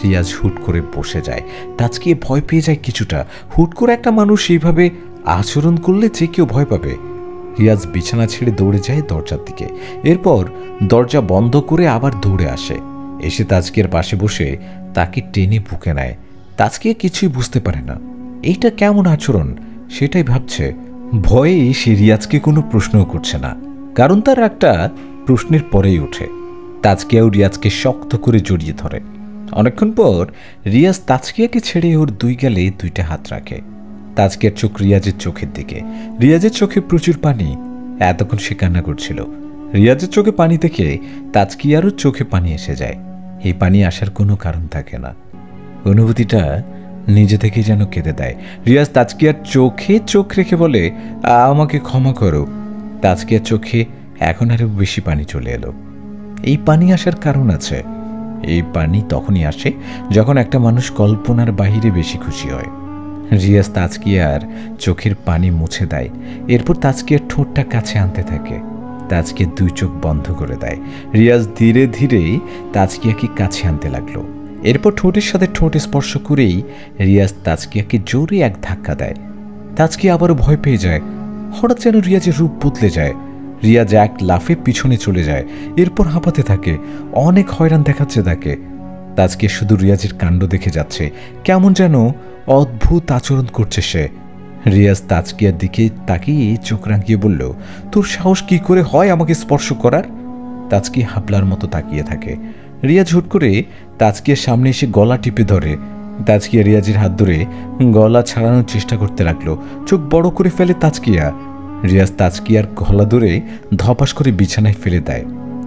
রিয়াজ হুট করে বসে যায়। তাজকিয়া ভয় পেয়ে যায় কিছুটা। হুট করে একটা মানুষ এইভাবে আচরণ করলে যে কেউ ভয় পাবে। রিয়াজ বিছানা ছেড়ে দৌড়ে যায় দরজার দিকে। এরপর দরজা বন্ধ করে আবার দৌড়ে আসে। এসে তাজকিয়ার পাশে বসে তাকে টেনে বুকে নেয়। তাজকিয়া কিছুই বুঝতে পারে না এইটা কেমন আচরণ, সেটাই ভাবছে। ভয়ে সে রিয়াজকে কোনো প্রশ্নও করছে না, কারণ তার একটা প্রশ্নের পরেই ওঠে। তাজকিয়াও রিয়াজকে শক্ত করে জড়িয়ে ধরে। অনেকক্ষণ পর রিয়াজ তাজকিয়াকে ছেড়ে ওর দুই গালে দুইটা হাত রাখে। তাজকিয়ার চোখ রিয়াজের চোখের দিকে। রিয়াজের চোখে প্রচুর পানি। এতক্ষণ সে কান্না করছিল। রিয়াজের চোখে পানি দেখে তাজকিয়ারও চোখে পানি এসে যায়। এই পানি আসার কোনো কারণ থাকে না। অনুভূতিটা নিজে থেকে যেন কেঁদে দেয়। রিয়াজ তাজকিয়ার চোখে চোখ রেখে বলে, আমাকে ক্ষমা করো। তাজকিয়ার চোখে এখন আরো বেশি পানি চলে এলো। এই পানি আসার কারণ আছে। এই পানি তখনই আসে যখন একটা মানুষ কল্পনার বাহিরে বেশি খুশি হয়। রিয়াজ তাজকিয়ার চোখের পানি মুছে দেয়। এরপর তাজকিয়ার ঠোঁটটা কাছে আনতে থাকে। তাজকিয়া দুই চোখ বন্ধ করে দেয়। রিয়াজ ধীরে ধীরে তাজকিয়াকে কাছে আনতে লাগলো। এরপর ঠোঁটের সাথে ঠোঁট স্পর্শ করেই রিয়াজ তাজকিয়াকে জোরে এক ধাক্কা দেয়। তাজকিয়া আবারও ভয় পেয়ে যায়। হঠাৎ যেন রিয়াজের রূপ বদলে যায়। রিয়াজ এক লাফে পিছনে চলে যায়। এরপর হাঁপাতে থাকে। অনেক হয়রান দেখাচ্ছে তাকে। তাজকিয়া শুধু রিয়াজের কাণ্ড দেখে যাচ্ছে। কেমন যেন অদ্ভুত আচরণ করছে সে। রিয়াজ তাজকিয়ার দিকে তাকিয়ে চোখ রাঙিয়ে বলল, তোর সাহস কি করে হয় আমাকে স্পর্শ করার? তাজকিয়া হাবলার মতো তাকিয়ে থাকে। রিয়াজ হুট করে তাজকিয়ার সামনে এসে গলা টিপে ধরে। তাজকিয়া রিয়াজের হাত ধরে গলা ছাড়ানোর চেষ্টা করতে লাগলো। চোখ বড় করে ফেলে তাজকিয়া। রিয়াজ তাজকিয়ার গলা ধরে ধপাস করে বিছানায় ফেলে দেয়।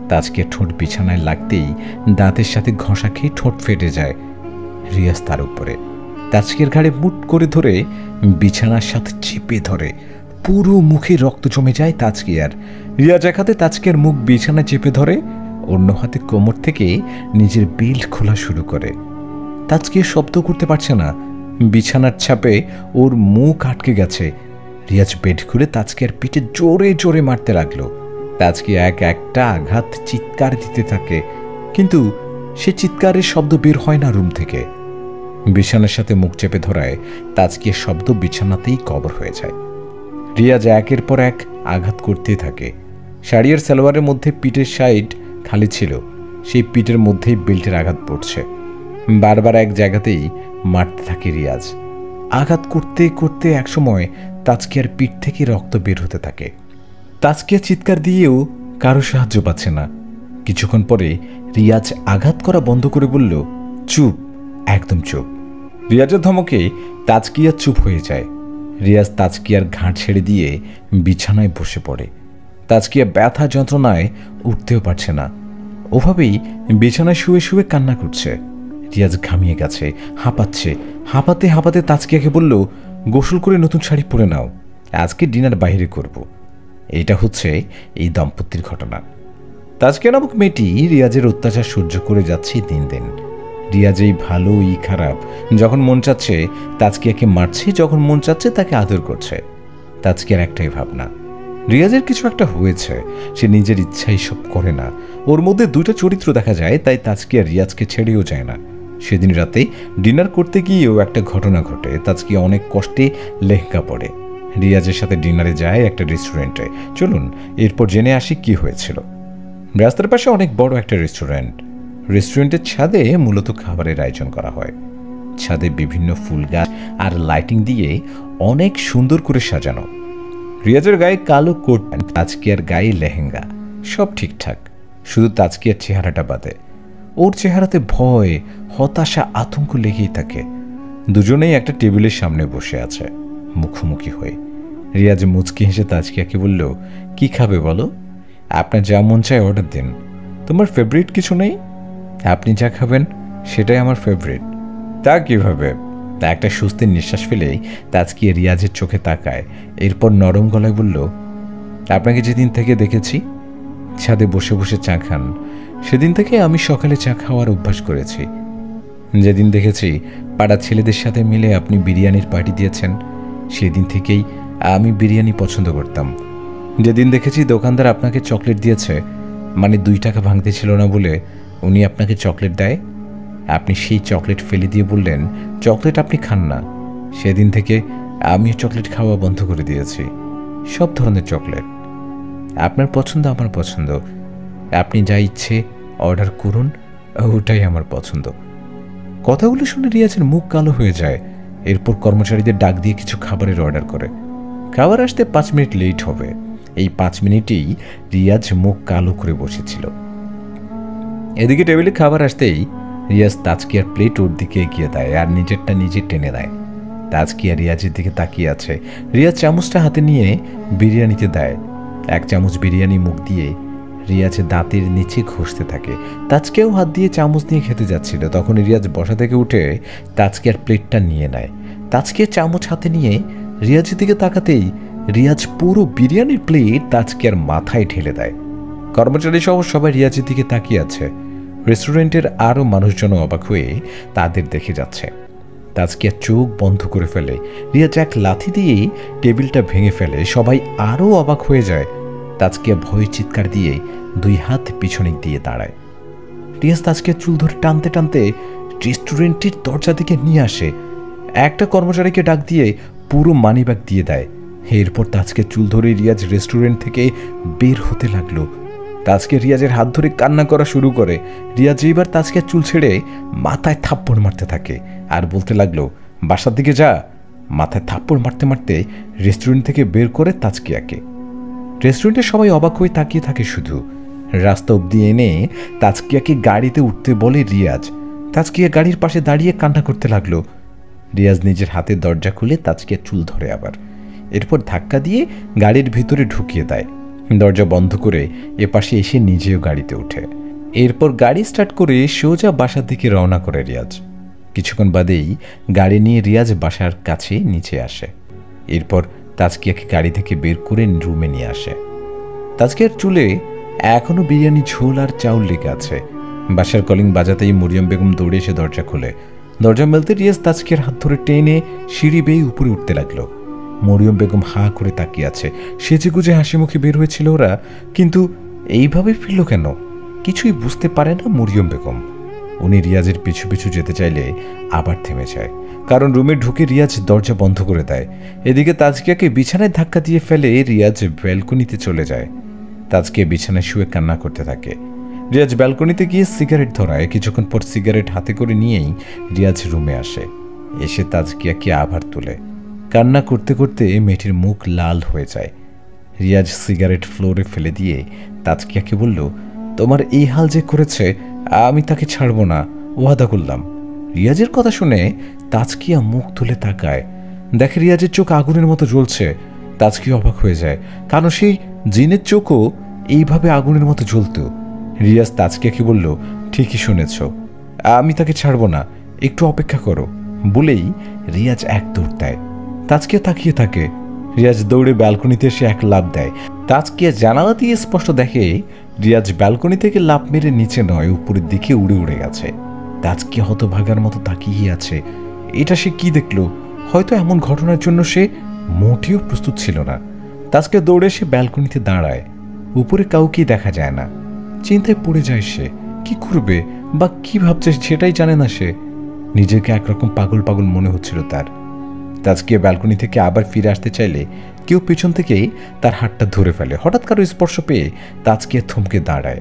তাজকিয়ার ঠোঁট বিছানায় লাগতেই দাঁতের সাথে ঘষা খেয়ে ঠোঁট ফেটে যায়। রিয়াজ তার উপরে তাজকিয়ার ঘাড়ে মুট করে ধরে বিছানার সাথে চেপে ধরে। পুরো মুখে রক্ত জমে যায় তাজকিয়ার। রিয়াজ এক হাতে তাজকিয়ার মুখ বিছানায় চেপে ধরে, অন্য হাতে কোমর থেকে নিজের বেল্ট খোলা শুরু করে। তাজকিয়া শব্দ করতে পারছে না। বিছানার চাপে ওর মুখ আটকে গেছে। রিয়াজ বেড খুলে তাজকিয়ার পিঠে জোরে জোরে মারতে লাগলো। তাজকিয়া এক একটা আঘাত চিৎকার দিতে থাকে, কিন্তু সে চিৎকারের শব্দ বের হয় না রুম থেকে। বিছানার সাথে মুখ চেপে ধরায় তাজকিয়ার শব্দ বিছানাতেই কবর হয়ে যায়। রিয়াজ একের পর এক আঘাত করতে থাকে। শাড়ি আর সালোয়ারের মধ্যে পিঠের সাইড খালি ছিল। সেই পিঠের মধ্যেই বেল্টের আঘাত পড়ছে। বারবার এক জায়গাতেই মারতে থাকে রিয়াজ। আঘাত করতে করতে একসময় তাজকিয়ার পিঠ থেকে রক্ত বের হতে থাকে। তাজকিয়া চিৎকার দিয়েও কারো সাহায্য পাচ্ছে না। কিছুক্ষণ পরে রিয়াজ আঘাত করা বন্ধ করে বলল, চুপ, একদম চুপ। রিয়াজের ধমকে তাজকিয়া চুপ হয়ে যায়। রিয়াজ তাজকিয়ার ঘাট ছেড়ে দিয়ে বিছানায় বসে পড়ে। তাজকিয়া ব্যথা যন্ত্রণায় উঠতেও পারছে না, ওভাবেই বিছানায় শুয়ে শুয়ে কান্না করছে। রিয়াজ ঘামিয়ে গেছে, হাঁপাচ্ছে। হাঁপাতে হাঁপাতে তাজকিয়াকে বলল, গোসল করে নতুন শাড়ি পরে নাও, আজকে ডিনার বাইরে করব। এইটা হচ্ছে এই দম্পতির ঘটনা। তাজকিয়া নামক মেয়েটি রিয়াজের অত্যাচার সহ্য করে যাচ্ছে দিন দিন। রিয়াজ এই ভালো এই খারাপ, যখন মন চাচ্ছে তাজকিয়াকে মারছে, যখন মন চাচ্ছে তাকে আদর করছে। তাজকিয়ার একটাই ভাবনা, রিয়াজের কিছু একটা হয়েছে, সে নিজের ইচ্ছাই সব করে না। ওর মধ্যে দুইটা চরিত্র দেখা যায়, তাই তাজকিয়া রিয়াজকে ছেড়েও যায় না। সেদিন রাতে ডিনার করতে গিয়েও একটা ঘটনা ঘটে। তাজকিয়া অনেক কষ্টে লেহেঙ্গা পরে রিয়াজের সাথে ডিনারে যায় একটা রেস্টুরেন্টে। চলুন এরপর জেনে আসি কি হয়েছিল। রাস্তার পাশে অনেক বড় একটা রেস্টুরেন্ট। রেস্টুরেন্টের ছাদে মূলত খাবারের আয়োজন করা হয়। ছাদে বিভিন্ন ফুল গাছ আর লাইটিং দিয়ে অনেক সুন্দর করে সাজানো। রিয়াজের গায়ে কালো কোট প্যান্ট, তাজকিয়ার গায়ে লেহেঙ্গা, সব ঠিকঠাক, শুধু তাজকিয়ার চেহারাটা বাদে। ওর চেহারাতে ভয়, হতাশা, আতঙ্ক লেগেই থাকে। দুজনেই একটা টেবিলের সামনে বসে আছে মুখোমুখি হয়ে। রিয়াজ মুচকি হেসে তাজকিয়াকে বলল, কি খাবে বলো? আপনার যা মন চায় অর্ডার দিন। তোমার ফেভারিট কিছু নেই? আপনি যা খাবেন সেটাই আমার ফেভারিট। তা কিভাবে? একটা স্বস্তির নিঃশ্বাস ফেলেই তাজকিয়া রিয়াজের চোখে তাকায়, এরপর নরম গলায় বলল, আপনাকে যেদিন থেকে দেখেছি ছাদে বসে বসে চা খান, সেদিন থেকে আমি সকালে চা খাওয়ার অভ্যাস করেছি। যেদিন দেখেছি পাড়ার ছেলেদের সাথে মিলে আপনি বিরিয়ানির পার্টি দিয়েছেন, সেদিন থেকেই আমি বিরিয়ানি পছন্দ করতাম। যেদিন দেখেছি দোকানদার আপনাকে চকলেট দিয়েছে, মানে 2 টাকা ভাঙতে ছিল না বলে উনি আপনাকে চকলেট দেয়, আপনি সেই চকলেট ফেলে দিয়ে বললেন চকলেট আপনি খান না, সেদিন থেকে আমি চকলেট খাওয়া বন্ধ করে দিয়েছি। সব ধরনের চকলেট, আপনার পছন্দ আমার পছন্দ, আপনি যা ইচ্ছে অর্ডার করুন, ওটাই আমার পছন্দ। কথাগুলো শুনে রিয়াজের মুখ কালো হয়ে যায়। এরপর কর্মচারীদের ডাক দিয়ে কিছু খাবারের অর্ডার করে। খাবার আসতে 5 মিনিট লেট হবে। এই 5 মিনিটেই রিয়াজ মুখ কালো করে বসেছিল। এদিকে টেবিলে খাবার আসতেই রিয়াজ তাজকিয়ার প্লেট ওর দিকে এগিয়ে দেয় আর নিজেরটা নিজে টেনে দেয়। তাজকিয়া রিয়াজের দিকে তাকিয়ে আছে। রিয়াজ চামচটা হাতে নিয়ে বিরিয়ানিতে দেয়। 1 চামচ বিরিয়ানি মুখ দিয়ে রিয়াজের দাঁতের নিচে ঘষতে থাকে। তাজকিয়াও হাত দিয়ে চামচ নিয়ে খেতে যাচ্ছিল, তখন রিয়াজ বসা থেকে উঠে তাজকিয়ার প্লেটটা নিয়ে নেয়। তাজকিয়া চামচ হাতে নিয়ে রিয়াজের দিকে তাকাতেই রিয়াজ পুরো বিরিয়ানির প্লেট তাজকিয়ার মাথায় ঢেলে দেয়। কর্মচারী সহ সবাই রিয়াজের দিকে তাকিয়ে আছে। রেস্টুরেন্টের আরও মানুষজন অবাক হয়ে তাদের দেখে যাচ্ছে। তাজকিয়া চোখ বন্ধ করে ফেলে। রিয়াজ এক লাথি দিয়ে টেবিলটা ভেঙে ফেলে। সবাই আরও অবাক হয়ে যায়। তাজকিয়া ভয়ে চিৎকার দিয়ে 2 হাত পিছনে দিয়ে দাঁড়ায়। রিয়াজ তাজকিয়ার চুল ধরে টানতে টানতে রেস্টুরেন্টের দরজা দিকে নিয়ে আসে। একটা কর্মচারীকে ডাক দিয়ে পুরো মানিব্যাগ দিয়ে দেয়। এরপর তাজকিয়ার চুল ধরে রিয়াজ রেস্টুরেন্ট থেকে বের হতে লাগলো। তাজকিয়া রিয়াজের হাত ধরে কান্না করা শুরু করে। রিয়াজ এইবার তাজকিয়ার চুল ছেড়ে মাথায় থাপ্পড় মারতে থাকে আর বলতে লাগলো, বাসার দিকে যা। মাথায় থাপ্পড় মারতে মারতে রেস্টুরেন্ট থেকে বের করে তাজকিয়াকে। রেস্টুরেন্টে সবাই অবাক হয়ে তাকিয়ে থাকে শুধু। রাস্তা অবধি এনে তাজকিয়াকে গাড়িতে উঠতে বলে রিয়াজ। তাজকিয়া গাড়ির পাশে দাঁড়িয়ে কান্না করতে লাগলো। রিয়াজ নিজের হাতের দরজা খুলে তাজকিয়ার চুল ধরে আবার, এরপর ধাক্কা দিয়ে গাড়ির ভিতরে ঢুকিয়ে দেয়। দরজা বন্ধ করে এপাশে এসে নিজেও গাড়িতে ওঠে। এরপর গাড়ি স্টার্ট করে সোজা বাসার দিকে রওনা করে রিয়াজ। কিছুক্ষণ বাদেই গাড়ি নিয়ে রিয়াজ বাসার কাছে নিচে আসে। এরপর তাজকিয়াকে গাড়ি থেকে বের করে রুমে নিয়ে আসে। তাজকিয়ার চুলে এখনো বিরিয়ানি ঝোল আর চাউল লেগে আছে। বাসার কলিং বাজাতেই মরিয়ম বেগম দৌড়ে এসে দরজা খোলে। দরজা মেলতে রিয়াজ তাজকিয়ার হাত ধরে টেনে সিঁড়ি বেয়ে উপরে উঠতে লাগলো। মরিয়ম বেগম হাঁ করে তাকিয়ে আছে। সেজে গুজে হাসি মুখে বের হয়েছিল ওরা, কিন্তু এইভাবে ফিরল কেন কিছুই বুঝতে পারে না মরিয়ম বেগম। উনি রিয়াজের পিছু পিছু যেতে চাইলে আবার থেমে যায়, কারণ রুমে ঢুকে রিয়াজ দরজা বন্ধ করে দেয়। এদিকে তাজকিয়াকে বিছানায় ধাক্কা দিয়ে ফেলে রিয়াজ ব্যালকনিতে চলে যায়। তাজকিয়া বিছানায় শুয়ে কান্না করতে থাকে। রিয়াজ ব্যালকনিতে গিয়ে সিগারেট ধরায়। কিছুক্ষণ পর সিগারেট হাতে করে নিয়েই রিয়াজ রুমে আসে। এসে তাজকিয়াকে আবার তোলে। কান্না করতে করতে মেয়েটির মুখ লাল হয়ে যায়। রিয়াজ সিগারেট ফ্লোরে ফেলে দিয়ে তাজকিয়াকে বলল, তোমার এই হাল যে করেছে আমি তাকে ছাড়ব না, ওয়াদা করলাম। রিয়াজের কথা শুনে তাজকিয়া মুখ তুলে তাকায়। দেখে রিয়াজের চোখ আগুনের মতো জ্বলছে। তাজকিয়া অবাক হয়ে যায়, কারণ সেই জিনের চোখও এইভাবে আগুনের মতো জ্বলত। রিয়াজ তাজকিয়াকে বলল, ঠিকই শুনেছ, আমি তাকে ছাড়ব না, একটু অপেক্ষা করো বলেই রিয়াজ এক দৌড় দেয়। তাজকিয়া তাকিয়ে থাকে। রিয়াজ দৌড়ে ব্যালকনিতে এসে এক লাফ দেয়। তাজকিয়া জানালা দিয়ে স্পষ্ট দেখে রিয়াজ ব্যালকনি থেকে লাফ মেরে নিচে নয়, উপরের দিকে উড়ে উড়ে গেছে। তাজকিয়া হতভাগার মতো তাকিয়ে আছে। এটা সে কি দেখল? হয়তো এমন ঘটনার জন্য সে মোটেও প্রস্তুত ছিল না। তাজকিয়া দৌড়ে সে ব্যালকনিতে দাঁড়ায়। উপরে কাউকেই দেখা যায় না। চিন্তায় পড়ে যায় সে, কি করবে বা কি ভাবছে সেটাই জানে না সে। নিজেকে একরকম পাগল পাগল মনে হচ্ছিল তার। তাজকিয়া ব্যালকনি থেকে আবার ফিরে আসতে চাইলে কেউ পেছন থেকেই তার হাতটা ধরে ফেলে। হঠাৎ কারো স্পর্শ পেয়ে তাজকিয়া থমকে দাঁড়ায়।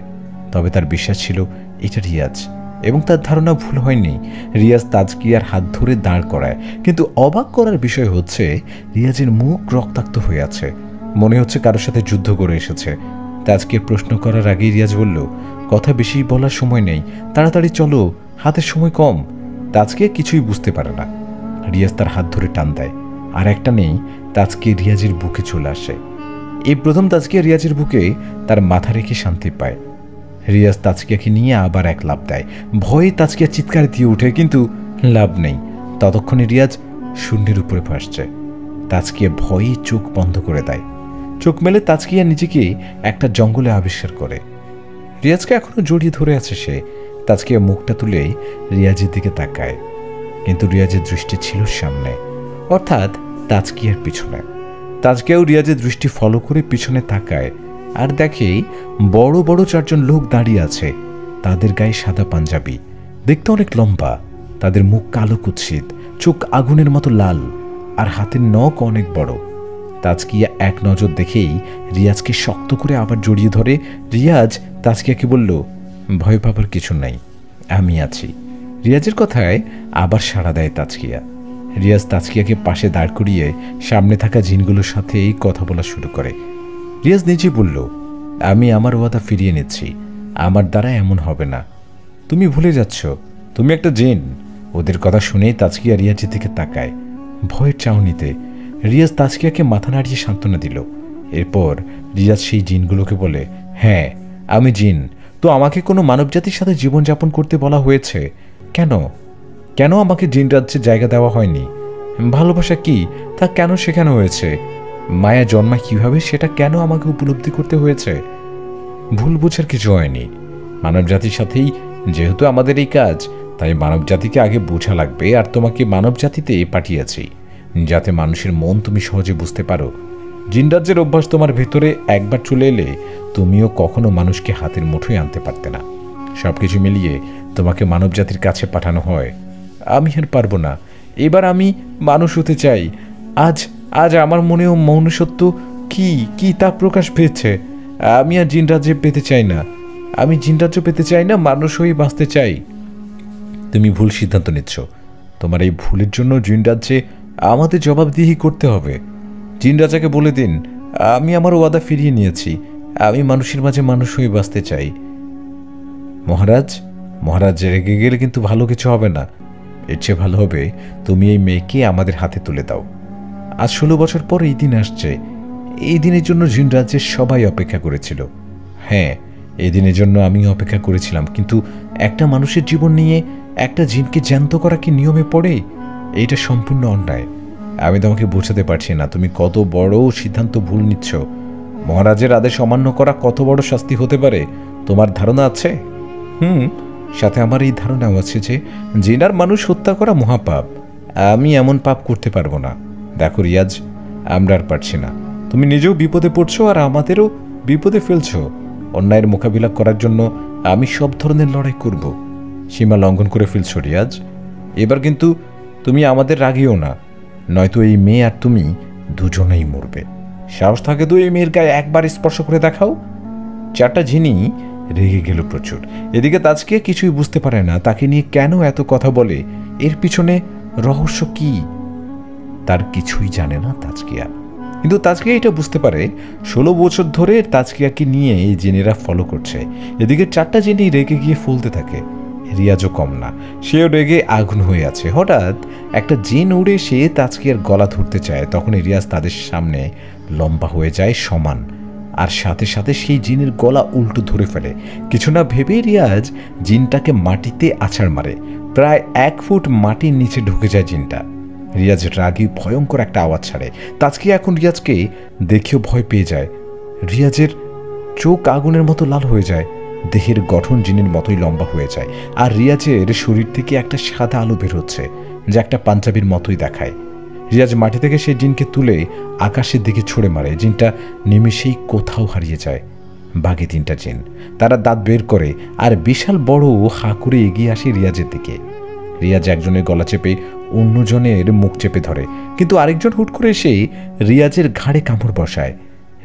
তবে তার বিশ্বাস ছিল এটা রিয়াজ, এবং তার ধারণা ভুল হয়নি। রিয়াজ তাজকিয়ার হাত ধরে দাঁড় করায়। কিন্তু অবাক করার বিষয় হচ্ছে রিয়াজের মুখ রক্তাক্ত হয়ে আছে। মনে হচ্ছে কারোর সাথে যুদ্ধ করে এসেছে। তাজকিয়ার প্রশ্ন করার আগেই রিয়াজ বলল, কথা বেশি বলার সময় নেই, তাড়াতাড়ি চলো, হাতের সময় কম। তাজকিয়া কিছুই বুঝতে পারে না। রিয়াজ তার হাত ধরে টান দেয়, আর একটা নেই তাজকিয়া রিয়াজের বুকে চলে আসে। এই প্রথম তাজকিয়া রিয়াজের বুকে তার মাথা রেখে শান্তি পায়। রিয়াজ তাজকিয়াকে নিয়ে আবার এক লাফ দেয়। ভয়ে তাজকিয়া চিৎকার দিয়ে ওঠে, কিন্তু লাভ নেই। ততক্ষণে রিয়াজ শূন্যের উপরে ভাসছে। তাজকিয়া ভয়ে চোখ বন্ধ করে দেয়। চোখ মেলে তাজকিয়া নিজেকে একটা জঙ্গলে আবিষ্কার করে। রিয়াজকে এখনো জড়িয়ে ধরে আছে সে। তাজকিয়া মুখটা তুলে রিয়াজের দিকে তাকায়, কিন্তু রিয়াজের দৃষ্টি ছিল সামনে, অর্থাৎ তাজকিয়ার পিছনে। তাজকিয়াও রিয়াজের দৃষ্টি ফলো করে পিছনে তাকায়, আর দেখে বড় বড় চারজন লোক দাঁড়িয়ে আছে। তাদের গায়ে সাদা পাঞ্জাবি, দেখতে অনেক লম্বা। তাদের মুখ কালো কুৎসিত, চোখ আগুনের মতো লাল, আর হাতের নখ অনেক বড়। তাজকিয়া এক নজর দেখেই রিয়াজকে শক্ত করে আবার জড়িয়ে ধরে। রিয়াজ তাজকিয়াকে বলল, ভয় পাবার কিছু নাই, আমি আছি। রিয়াজের কথায় আবার সাড়া দেয় তাজকিয়া। রিয়াজ তাজকিয়াকে পাশে দাঁড় করিয়ে সামনে থাকা জিনগুলোর সাথে কথা বলা শুরু করে। রিয়াজ নিজে বলল, আমি আমার ওয়াদা ফিরিয়ে নিচ্ছি, আমার দ্বারা এমন হবে না। তুমি ভুলে যাচ্ছ, তুমি একটা জিন। ওদের কথা শুনেই তাজকিয়া রিয়াজের দিকে তাকায়, ভয়ের চাউনিতে। রিয়াজ তাজকিয়াকে মাথা নাড়িয়ে সান্ত্বনা দিল। এরপর রিয়াজ সেই জিনগুলোকে বলে, হ্যাঁ আমি জিন, তো আমাকে কোনো মানবজাতির সাথে জীবনযাপন করতে বলা হয়েছে কেন? কেন আমাকে জিন রাজ্যে জায়গা দেওয়া হয়নি? ভালোবাসা কি তা কেন শেখানো হয়েছে? মায়া জন্মায় কিভাবে সেটা কেন আমাকে উপলব্ধি করতে হয়েছে? ভুল বোঝার কিছু হয়নি। মানবজাতির সাথেই যেহেতু আমাদের এই কাজ, তাই মানবজাতিকে আগে বোঝা লাগবে, আর তোমাকে মানবজাতিতে পাঠিয়েছি যাতে মানুষের মন তুমি সহজে বুঝতে পারো। জিনরাজ্যের অভ্যাস তোমার ভেতরে একবার চলে এলে তুমিও কখনো মানুষকে হাতের মুঠোয় আনতে পারতে না। সবকিছু মিলিয়ে তোমাকে মানবজাতির কাছে পাঠানো হয়। আমি আর পারবো না, এবার আমি মানুষ হতে চাই। আজ আজ আমার মনেও মনুষ্যত্ব কি কি তা প্রকাশ পেয়েছে। আমি আর জিনরাজ্যে পেতে চাই না, আমি জিনরাজ্য পেতে চাই না, মানুষ হয়ে বাঁচতে চাই। তুমি ভুল সিদ্ধান্ত নিচ্ছ। তোমার এই ভুলের জন্য জিনরাজ্যে আমাদের জবাবদিহি করতে হবে। জিন রাজাকে বলে দিন আমি আমার ওয়াদা ফিরিয়ে নিয়েছি, আমি মানুষের মাঝে মানুষ হয়ে বাঁচতে চাই। মহারাজ রেগে গেলে কিন্তু ভালো কিছু হবে না। এর চেয়ে ভালো হবে তুমি এই মেয়েকে আমাদের হাতে তুলে দাও। আজ 16 বছর পর এই দিন আসছে। এই দিনের জন্য জিন রাজ্যের সবাই অপেক্ষা করেছিল। হ্যাঁ, এই দিনের জন্য আমিও অপেক্ষা করেছিলাম, কিন্তু একটা মানুষের জীবন নিয়ে একটা জিনকে জ্যান্ত করা কি নিয়মে পড়ে? এইটা সম্পূর্ণ অন্যায়। আমি তোমাকে বোঝাতে পারছি না তুমি কত বড় সিদ্ধান্ত ভুল নিচ্ছ। মহারাজের আদেশ অমান্য করা কত বড় শাস্তি হতে পারে তোমার ধারণা আছে? সাথে আমার এই ধারণাও আছে যে জিনার মানুষ হত্যা করা মহাপাপ। আমি এমন পাপ করতে পারবো না। দেখো রিয়াজ, আমরা আর পারছি না। তুমি নিজেও বিপদে পড়ছো আর আমাদেরও বিপদে ফেলছো। অন্যায়ের মোকাবিলা করার জন্য আমি সব ধরনের লড়াই করব। সীমা লঙ্ঘন করে ফেলছো রিয়াজ। এবার কিন্তু তুমি আমাদের রাগিও না, নয়তো এই মেয়ে আর তুমি দুজনেই মরবে। সাহস থাকে তো এই মেয়ের গায়ে একবার স্পর্শ করে দেখাও। 4টা জিনি রেগে গেল প্রচুর। এদিকে তাজকিয়া কিছুই বুঝতে পারে না তাকে নিয়ে কেন এত কথা বলে, এর পিছনে রহস্য কি তার কিছুই জানে না তাজকিয়া। কিন্তু তাজকিয়া এটা বুঝতে পারে 16 বছর ধরে তাজকিয়াকে নিয়ে এই জিনেরা ফলো করছে। এদিকে 4টা জিনই রেগে গিয়ে ফুলতে থাকে। রিয়াজও কম না, সেও রেগে আগুন হয়ে আছে। হঠাৎ একটা জিন উড়ে সে তাজকিয়ার গলা ধরতে চায়, তখন রিয়াজ তাদের সামনে লম্বা হয়ে যায় সমান, আর সাথে সাথে সেই জিনের গলা উল্টো ধরে ফেলে। কিছু না ভেবে রিয়াজ জিনটাকে মাটিতে আছাড় মারে। প্রায় 1 ফুট মাটির নিচে ঢুকে যায় জিনটা। রিয়াজ রাগী ভয়ঙ্কর একটা আওয়াজ ছাড়ে। তাজকিয়া এখন রিয়াজকে দেখেও ভয় পেয়ে যায়। রিয়াজের চোখ আগুনের মতো লাল হয়ে যায়, দেহের গঠন জিনের মতোই লম্বা হয়ে যায়, আর রিয়াজের শরীর থেকে একটা সাদা আলো বের হচ্ছে যা একটা পাঞ্জাবির মতোই দেখায়। রিয়াজ মাটি থেকে সেই জিনকে তুলে আকাশের দিকে ছুঁড়ে মারে। জিনটা নিমেষেই কোথাও হারিয়ে যায়। বাকি 3টা জিন তারা দাঁত বের করে আর বিশাল বড় হা করে এগিয়ে আসে রিয়াজের দিকে। রিয়াজ একজনের গলা চেপে অন্যজনের মুখ চেপে ধরে, কিন্তু আরেকজন হুট করে এসে রিয়াজের ঘাড়ে কামড় বসায়।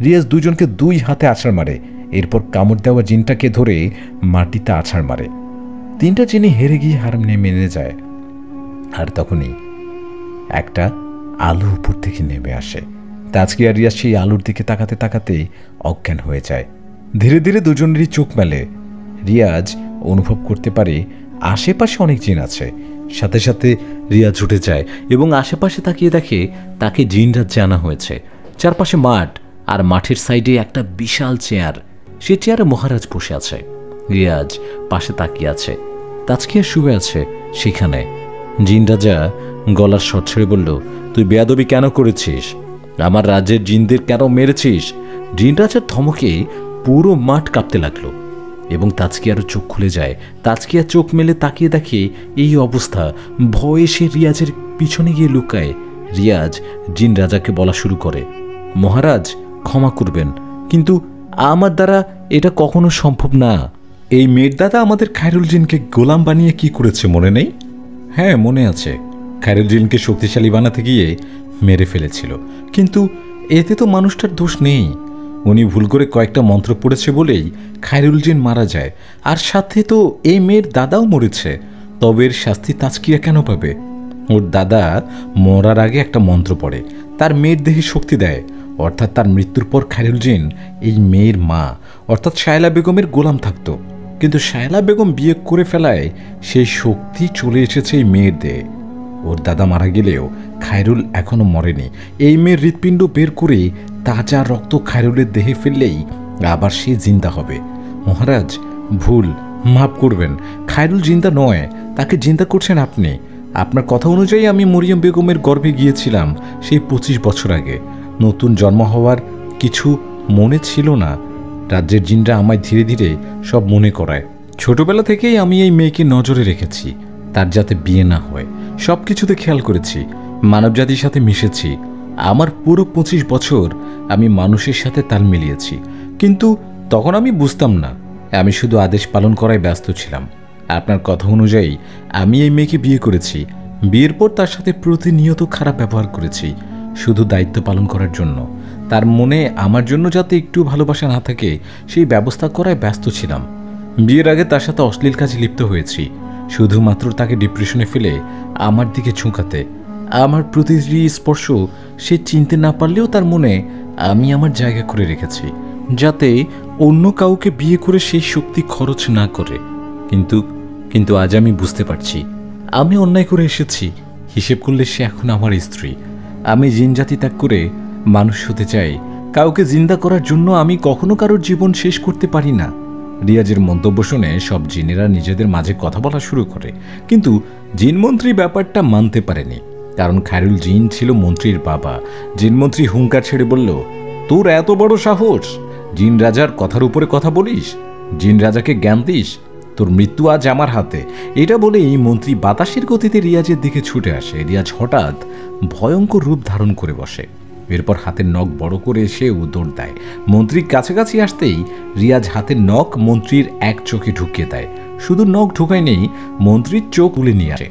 রিয়াজ 2 জনকে 2 হাতে আছাড় মারে, এরপর কামড় দেওয়া জিনটাকে ধরে মাটিতে আছাড় মারে। 3টা জিনই হেরে গিয়ে হার মেনে যায়। আর তখনই একটা আলো উপর থেকে নেমে আসে। তাজকিয়া রিয়াজ সেই আলোর দিকে তাকাতে তাকাতে অজ্ঞান হয়ে যায়। ধীরে ধীরে দুজনেরই চোখ মেলে। রিয়াজ অনুভব করতে পারে আশেপাশে অনেক জিন আছে। সাথে সাথে রিয়াজ উঠে যায় এবং আশেপাশে তাকিয়ে দেখে তাকে জিনরাজ্যে আনা হয়েছে। চারপাশে মাঠ, আর মাঠের সাইডে একটা বিশাল চেয়ার। সে চেয়ারে মহারাজ বসে আছে। রিয়াজ পাশে তাকিয়ে আছে। তাজকিয়া শুয়ে আছে সেখানে। জিন রাজা গলার স্বর ছেড়ে বলল, তুই বেয়াদবি কেন করেছিস? আমার রাজ্যের জিনদের কেন মেরেছিস? জিন রাজার ধমকে পুরো মাঠ কাঁপতে লাগলো এবং তাজকিয়ারও চোখ খুলে যায়। তাজকিয়া চোখ মেলে তাকিয়ে দেখে এই অবস্থা। ভয়ে সে রিয়াজের পিছনে গিয়ে লুকায়। রিয়াজ জিন রাজাকে বলা শুরু করে, মহারাজ ক্ষমা করবেন, কিন্তু আমার দ্বারা এটা কখনো সম্ভব না। এই মেয়ের দাদা আমাদের খায়রুল জিনকে গোলাম বানিয়ে কি করেছে মনে নেই? হ্যাঁ, মনে আছে। খায়রুল জিনকে শক্তিশালী বানাতে গিয়ে মেরে ফেলেছিল, কিন্তু এতে তো মানুষটার দোষ নেই। উনি ভুল করে কয়েকটা মন্ত্র পড়েছে বলেই খায়রুল জিন মারা যায়, আর সাথে তো এই মেয়ের দাদাও মরেছে। তবে এর শাস্তি তাজকিয়া কেন পাবে? ওর দাদা মরার আগে একটা মন্ত্র পড়ে, তার মেয়ের দেহে শক্তি দেয়, অর্থাৎ তার মৃত্যুর পর খায়রুল জিন এই মেয়ের মা অর্থাৎ শায়লা বেগমের গোলাম থাকত। কিন্তু শায়লা বেগম বিয়ে করে ফেলায় সেই শক্তি চলে এসেছে এই মেয়ের দেহে। ওর দাদা মারা গেলেও খায়রুল এখনো মরেনি। এই মেয়ের হৃৎপিণ্ড বের করে তাজা রক্ত খায়রুলের দেহে ফেললেই আবার সে জিন্দা হবে। মহারাজ, ভুল, মাফ করবেন। খায়রুল জিন্দা নয়, তাকে জিন্দা করছেন আপনি। আপনার কথা অনুযায়ী আমি মরিয়ম বেগমের গর্ভে গিয়েছিলাম সেই 25 বছর আগে। নতুন জন্ম হওয়ার কিছু মনে ছিল না। রাজ্যের জিনরা আমায় ধীরে ধীরে সব মনে করায়। ছোটবেলা থেকেই আমি এই মেয়েকে নজরে রেখেছি, তার যাতে বিয়ে না হয় সব কিছুতে খেয়াল করেছি। মানবজাতির সাথে মিশেছি। আমার পুরো 25 বছর আমি মানুষের সাথে তাল মিলিয়েছি, কিন্তু তখন আমি বুঝতাম না। আমি শুধু আদেশ পালন করায় ব্যস্ত ছিলাম। আপনার কথা অনুযায়ী আমি এই মেয়েকে বিয়ে করেছি। বিয়ের পর তার সাথে প্রতিনিয়ত খারাপ ব্যবহার করেছি, শুধু দায়িত্ব পালন করার জন্য। তার মনে আমার জন্য যাতে একটু ভালোবাসা না থাকে সেই ব্যবস্থা করায় ব্যস্ত ছিলাম। বিয়ের আগে তার সাথে অশ্লীল কাজে লিপ্ত হয়েছি, শুধুমাত্র তাকে ডিপ্রেশনে ফেলে আমার দিকে ঝুঁকাতে। আমার প্রতিটি স্পর্শ সে চিনতে না পারলেও তার মনে আমি আমার জায়গা করে রেখেছি, যাতে অন্য কাউকে বিয়ে করে সেই শক্তি খরচ না করে। কিন্তু আজ আমি বুঝতে পারছি আমি অন্যায় করে এসেছি। হিসেব করলে সে এখন আমার স্ত্রী। আমি জিন জাতি ত্যাগ করে মানুষ হতে চাই। কাউকে জিন্দা করার জন্য আমি কখনো কারোর জীবন শেষ করতে পারি না। রিয়াজের মন্তব্য শুনে সব জিনেরা নিজেদের মাঝে কথা বলা শুরু করে, কিন্তু জিনমন্ত্রী ব্যাপারটা মানতে পারেনি, কারণ খায়রুল জিন ছিল মন্ত্রীর বাবা। জিনমন্ত্রী হুঙ্কার ছেড়ে বলল, তোর এত বড় সাহস! জিন রাজার কথার উপরে কথা বলিস, জিন রাজাকে জ্ঞান দিস? তোর মৃত্যু আজ আমার হাতে। এটা বলে এই মন্ত্রী বাতাসের গতিতে রিয়াজের দিকে ছুটে আসে। রিয়াজ হঠাৎ ভয়ঙ্কর রূপ ধারণ করে বসে। এরপর হাতের নখ বড় করে সেও দৌড় দেয়। মন্ত্রীর কাছাকাছি আসতেই রিয়াজ হাতের নখ মন্ত্রীর এক চোখে ঢুকিয়ে দেয়। শুধু নখ ঢুকায় নেই, মন্ত্রীর চোখ তুলে নিয়ে আসে।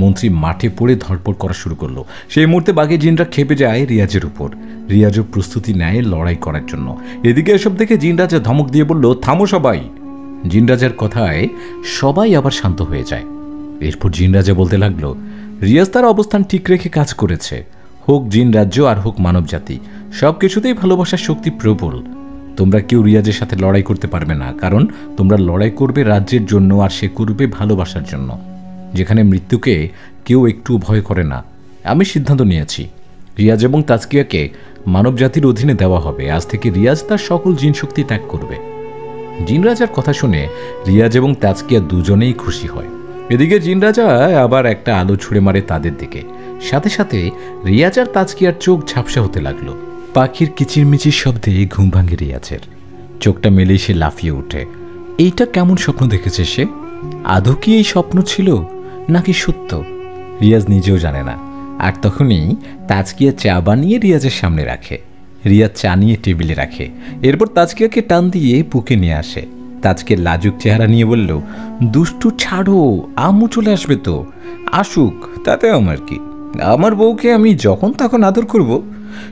মন্ত্রী মাঠে পড়ে ধড়পড় করা শুরু করলো। সেই মুহূর্তে বাকি জিনরা খেপে যায় রিয়াজের উপর। রিয়াজও প্রস্তুতি নেয় লড়াই করার জন্য। এদিকে এসব দেখে জিন রাজা ধমক দিয়ে বলল, থামো সবাই। জিনরাজার কথায় সবাই আবার শান্ত হয়ে যায়। এরপর জিনরাজা বলতে লাগলো, রিয়াজ তার অবস্থান ঠিক রেখে কাজ করেছে। হোক জিন রাজ্য আর হোক মানব জাতি, সব কিছুতেই ভালোবাসার শক্তি প্রবল। তোমরা কেউ রিয়াজের সাথে লড়াই করতে পারবে না, কারণ তোমরা লড়াই করবে রাজ্যের জন্য আর সে করবে ভালোবাসার জন্য। যেখানে মৃত্যুকে কেউ একটু ভয় করে না। আমি সিদ্ধান্ত নিয়েছি, রিয়াজ এবং তাজকিয়াকে মানব জাতির অধীনে দেওয়া হবে। আজ থেকে রিয়াজ তার সকল জিন শক্তি ত্যাগ করবে। জিনরাজার কথা শুনে রিয়াজ এবং তাজকিয়া দুজনেই খুশি হয়। এদিকে জিনরাজা আবার একটা আলো ছুঁড়ে মারে তাদের দিকে। সাথে সাথে রিয়াজ আর তাজকিয়ার চোখ ঝাপসা হতে লাগলো। পাখির কিচিরমিচির শব্দে ঘুম ভাঙে রিয়াজের। চোখটা মেলেই সে লাফিয়ে ওঠে। এইটা কেমন স্বপ্ন দেখেছে সে? আদৌ কি এই স্বপ্ন ছিল নাকি সত্য? রিয়াজ নিজেও জানে না। আর তখনই তাজকিয়া চা বানিয়ে রিয়াজের সামনে রাখে। রিয়াজ চা নিয়ে টেবিলে রাখে। এরপর তাজকিয়াকে টান দিয়ে পুকে নিয়ে আসে। তাজকিয়া লাজুক চেহারা নিয়ে বলল, দুষ্টু ছাড়ো, আম্মু চলে আসবে তো। আসুক, তাতে আমার কি? আমার বউকে আমি যখন তখন আদর করব।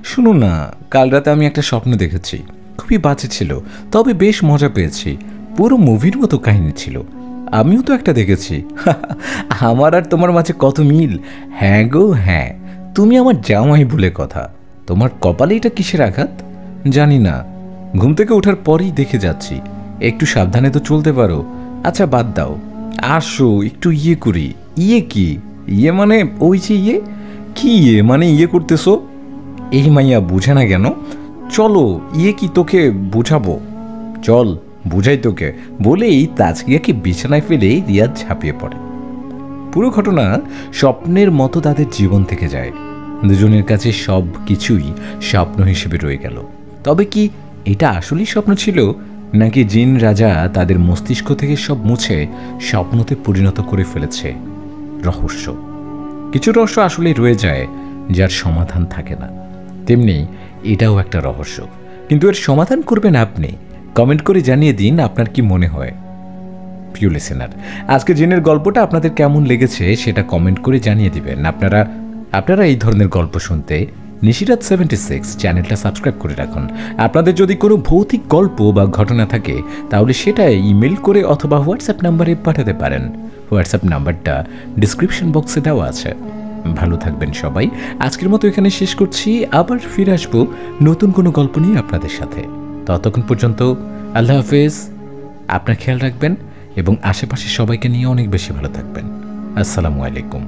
শুনো না, কাল রাতে আমি একটা স্বপ্ন দেখেছি। খুবই বাজে ছিল, তবে বেশ মজা পেয়েছি। পুরো মুভির মতো কাহিনী ছিল। আমিও তো একটা দেখেছি। আমার আর তোমার মাঝে কত মিল! হ্যাঁ গো হ্যাঁ, তুমি আমার জামাই বলে কথা। তোমার কপালে এটা কিসের আঘাত জানি না, ঘুম থেকে ওঠার পরেই দেখে যাচ্ছি। একটু সাবধানে তো চলতে পারো। আচ্ছা বাদ দাও, আসো একটু ইয়ে করি। ইয়ে কি? ইয়ে মানে ওই যে ইয়ে। কি ইয়ে মানে ইয়ে করতেছো? এই মাইয়া বুঝে না কেন? চলো, ইয়ে কি তোকে বুঝাবো, চল বুঝাই তোকে। বলেই তাজকিয়াকে বিছানায় ফেলে রিয়াজ ঝাঁপিয়ে পড়ে। পুরো ঘটনা স্বপ্নের মতো তাদের জীবন থেকে যায়। দুজনের কাছে সব কিছুই স্বপ্ন হিসেবে রয়ে গেল। তবে কি এটা আসলেই স্বপ্ন ছিল, নাকি জিন রাজা তাদের মস্তিষ্ক থেকে সব মুছে স্বপ্নতে পরিণত করে ফেলেছে? রহস্য। কিছু রহস্য আসলেই রয়ে যায় যার সমাধান থাকে না, তেমনি এটাও একটা রহস্য। কিন্তু এর সমাধান করবেন আপনি। কমেন্ট করে জানিয়ে দিন আপনার কি মনে হয়। প্রিয় লিসেনার, আজকে জিনের গল্পটা আপনাদের কেমন লেগেছে সেটা কমেন্ট করে জানিয়ে দিবেন। আপনারা এই ধরনের গল্প শুনতে নিশিরাত 76 চ্যানেলটা সাবস্ক্রাইব করে রাখুন। আপনাদের যদি কোনো ভৌতিক গল্প বা ঘটনা থাকে তাহলে সেটা ইমেল করে অথবা হোয়াটসঅ্যাপ নাম্বারে পাঠাতে পারেন। হোয়াটসঅ্যাপ নাম্বারটা ডিসক্রিপশন বক্সে দেওয়া আছে। ভালো থাকবেন সবাই। আজকের মতো এখানে শেষ করছি। আবার ফিরে আসবো নতুন কোনো গল্প নিয়ে আপনাদের সাথে। ততক্ষণ পর্যন্ত আল্লাহ হাফেজ। আপনার খেয়াল রাখবেন এবং আশেপাশে সবাইকে নিয়ে অনেক বেশি ভালো থাকবেন। আসসালামু আলাইকুম।